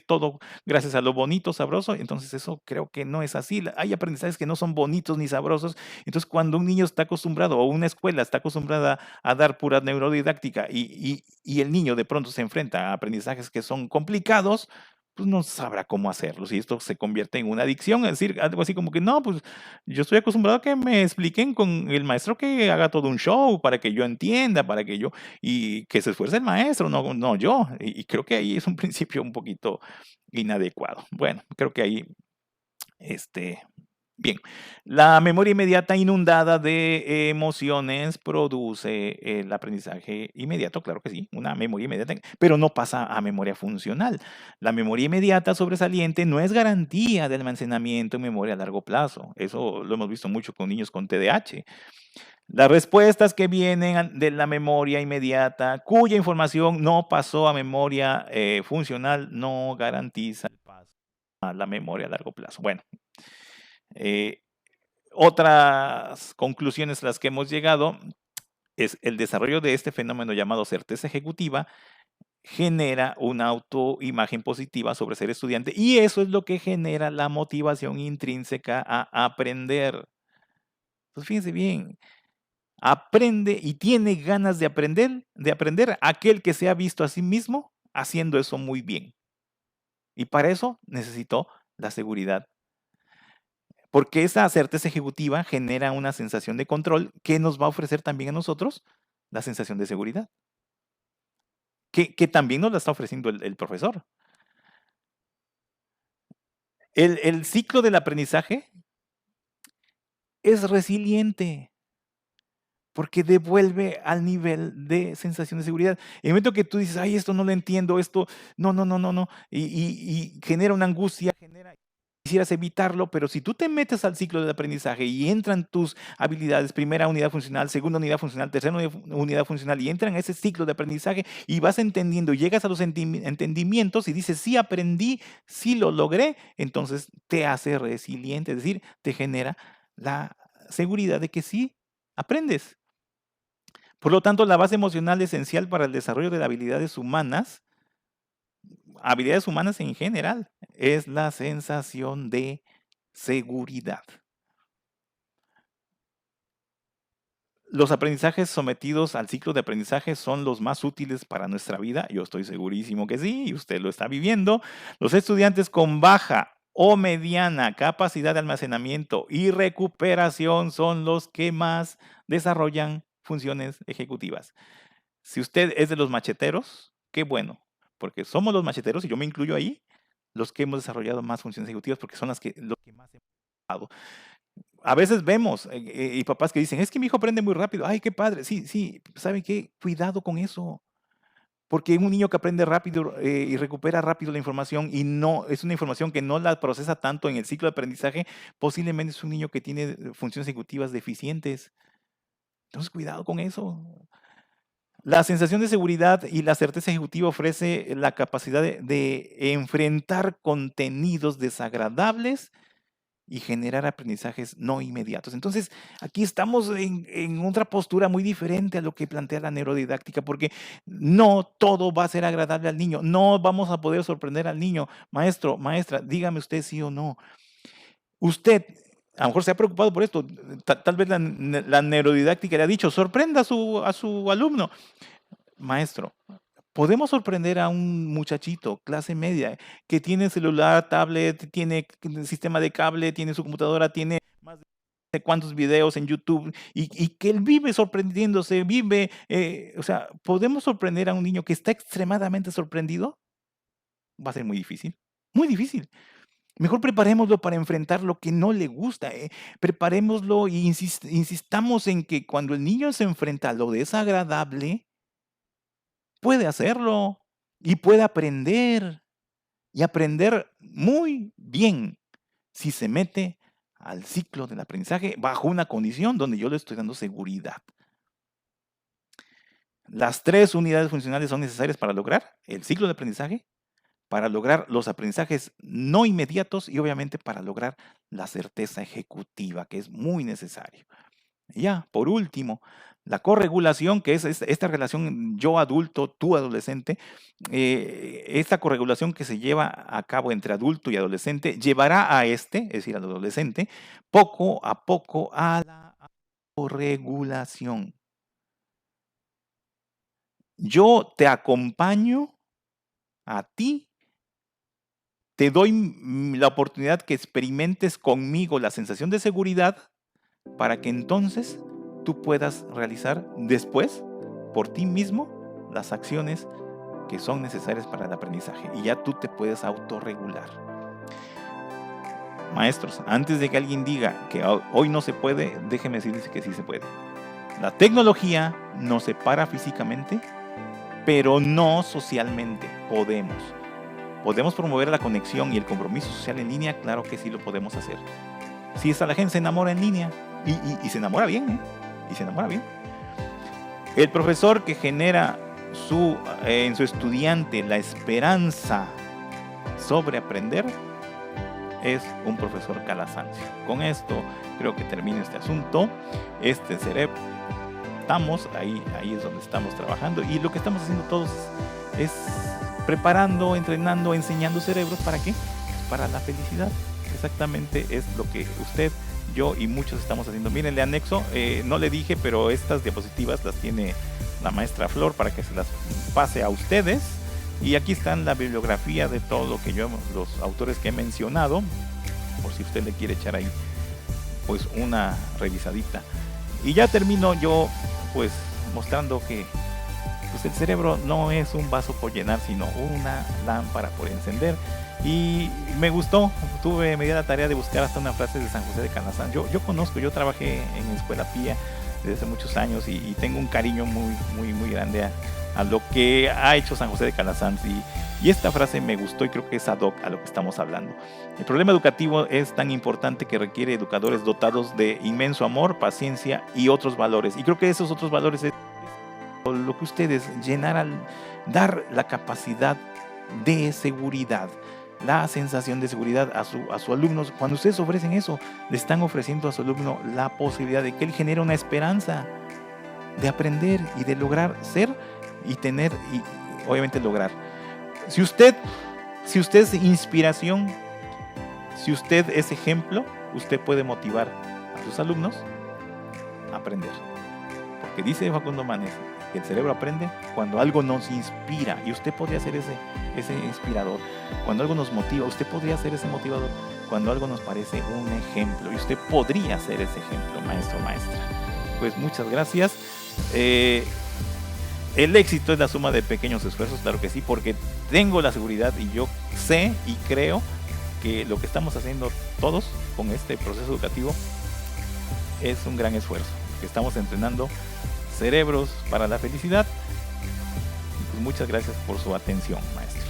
S1: todo gracias a lo bonito, sabroso. Entonces eso creo que no es así. Hay aprendizajes que no son bonitos ni sabrosos. Entonces cuando un niño está acostumbrado o una escuela está acostumbrada a dar pura neurodidáctica y el niño de pronto se enfrenta a aprendizajes que son complicados, pues no sabrá cómo hacerlos y esto se convierte en una adicción, es decir, algo así como que no, pues yo estoy acostumbrado a que me expliquen con el maestro que haga todo un show para que yo entienda, para que yo, y que se esfuerce el maestro, no yo. Y creo que ahí es un principio un poquito inadecuado. Bueno, creo que ahí, este, bien, la memoria inmediata inundada de emociones produce el aprendizaje inmediato, claro que sí, una memoria inmediata, pero no pasa a memoria funcional. La memoria inmediata sobresaliente no es garantía de almacenamiento en memoria a largo plazo. Eso lo hemos visto mucho con niños con TDAH. Las respuestas que vienen de la memoria inmediata, cuya información no pasó a memoria funcional, no garantiza el paso a la memoria a largo plazo. Bueno, eh, otras conclusiones a las que hemos llegado es el desarrollo de este fenómeno llamado certeza ejecutiva genera una autoimagen positiva sobre ser estudiante y eso es lo que genera la motivación intrínseca a aprender. Entonces, fíjense bien, aprende y tiene ganas de aprender aquel que se ha visto a sí mismo haciendo eso muy bien. Y para eso necesitó la seguridad. Porque esa certeza ejecutiva genera una sensación de control que nos va a ofrecer también a nosotros la sensación de seguridad, que también nos la está ofreciendo el profesor. El ciclo del aprendizaje es resiliente porque devuelve al nivel de sensación de seguridad. En el momento que tú dices, ay, esto no lo entiendo, esto, no, y genera una angustia, quisieras evitarlo, pero si tú te metes al ciclo del aprendizaje y entran tus habilidades, primera unidad funcional, segunda unidad funcional, tercera unidad funcional, y entran a ese ciclo de aprendizaje y vas entendiendo, llegas a los entendimientos y dices, sí aprendí, sí lo logré, entonces te hace resiliente, es decir, te genera la seguridad de que sí aprendes. Por lo tanto, la base emocional esencial para el desarrollo de habilidades humanas en general, es la sensación de seguridad. Los aprendizajes sometidos al ciclo de aprendizaje son los más útiles para nuestra vida. Yo estoy segurísimo que sí, y usted lo está viviendo. Los estudiantes con baja o mediana capacidad de almacenamiento y recuperación son los que más desarrollan funciones ejecutivas. Si usted es de los macheteros, qué bueno, porque somos los macheteros, y yo me incluyo ahí, los que hemos desarrollado más funciones ejecutivas, porque son lo que más hemos trabajado. A veces vemos y papás que dicen, es que mi hijo aprende muy rápido. Ay, qué padre. Sí, ¿saben qué? Cuidado con eso. Porque un niño que aprende rápido y recupera rápido la información y no es una información que no la procesa tanto en el ciclo de aprendizaje, posiblemente es un niño que tiene funciones ejecutivas deficientes. Entonces, cuidado con eso. La sensación de seguridad y la certeza ejecutiva ofrece la capacidad de enfrentar contenidos desagradables y generar aprendizajes no inmediatos. Entonces, aquí estamos en otra postura muy diferente a lo que plantea la neurodidáctica, porque no todo va a ser agradable al niño, no vamos a poder sorprender al niño. Maestro, maestra, dígame usted sí o no. Usted a lo mejor se ha preocupado por esto, tal vez la neurodidáctica le ha dicho, sorprenda a su alumno. Maestro, podemos sorprender a un muchachito, clase media, que tiene celular, tablet, tiene sistema de cable, tiene su computadora, tiene más de cuántos videos en YouTube y que él vive sorprendiéndose, o sea, ¿podemos sorprender a un niño que está extremadamente sorprendido? Va a ser muy difícil, muy difícil. Mejor preparémoslo para enfrentar lo que no le gusta. Preparémoslo y insistamos en que cuando el niño se enfrenta a lo desagradable, puede hacerlo y puede aprender y aprender muy bien si se mete al ciclo del aprendizaje bajo una condición donde yo le estoy dando seguridad. Las 3 unidades funcionales son necesarias para lograr el ciclo de aprendizaje, para lograr los aprendizajes no inmediatos y obviamente para lograr la certeza ejecutiva, que es muy necesario. Ya, por último, la corregulación, que es esta relación yo adulto, tú adolescente, esta corregulación que se lleva a cabo entre adulto y adolescente llevará a es decir, al adolescente, poco a poco a la autorregulación. Yo te acompaño a ti, te doy la oportunidad que experimentes conmigo la sensación de seguridad para que entonces tú puedas realizar después por ti mismo las acciones que son necesarias para el aprendizaje y ya tú te puedes autorregular. Maestros, antes de que alguien diga que hoy no se puede, déjeme decirles que sí se puede. La tecnología nos separa físicamente, pero no socialmente. Podemos promover la conexión y el compromiso social en línea, claro que sí lo podemos hacer. Si esta la gente se enamora en línea y se enamora bien, ¿eh? Y se enamora bien. El profesor que genera en su estudiante la esperanza sobre aprender es un profesor Calasancio. Con esto creo que termina este asunto. Este cerebro, ahí es donde estamos trabajando y lo que estamos haciendo todos es preparando, entrenando, enseñando cerebros. ¿Para qué? Para la felicidad. Exactamente es lo que usted, yo y muchos estamos haciendo. Miren, le anexo, no le dije, pero estas diapositivas las tiene la maestra Flor para que se las pase a ustedes. Y aquí están la bibliografía de todo lo que los autores que he mencionado, por si usted le quiere echar ahí pues una revisadita. Y ya termino yo pues mostrando que pues el cerebro no es un vaso por llenar, sino una lámpara por encender. Y me gustó, me di la tarea de buscar hasta una frase de San José de Calasanz. Yo trabajé en Escuela Pía desde hace muchos años y tengo un cariño muy grande a lo que ha hecho San José de Calasanz y esta frase me gustó y creo que es ad hoc a lo que estamos hablando. El problema educativo es tan importante que requiere educadores dotados de inmenso amor, paciencia y otros valores. Y creo que esos otros valores es lo que ustedes dar la capacidad de seguridad, la sensación de seguridad a su alumno. Cuando ustedes ofrecen eso, le están ofreciendo a su alumno la posibilidad de que él genere una esperanza de aprender y de lograr ser y tener y obviamente lograr. Si usted es inspiración, si usted es ejemplo, usted puede motivar a sus alumnos a aprender. Porque dice Facundo Manes que el cerebro aprende cuando algo nos inspira y usted podría ser ese inspirador. Cuando algo nos motiva, usted podría ser ese motivador. Cuando algo nos parece un ejemplo y usted podría ser ese ejemplo, maestro, maestra. Pues muchas gracias. El éxito es la suma de pequeños esfuerzos, claro que sí, porque tengo la seguridad y yo sé y creo que lo que estamos haciendo todos con este proceso educativo es un gran esfuerzo, que estamos entrenando cerebros para la felicidad. Pues muchas gracias por su atención, maestro.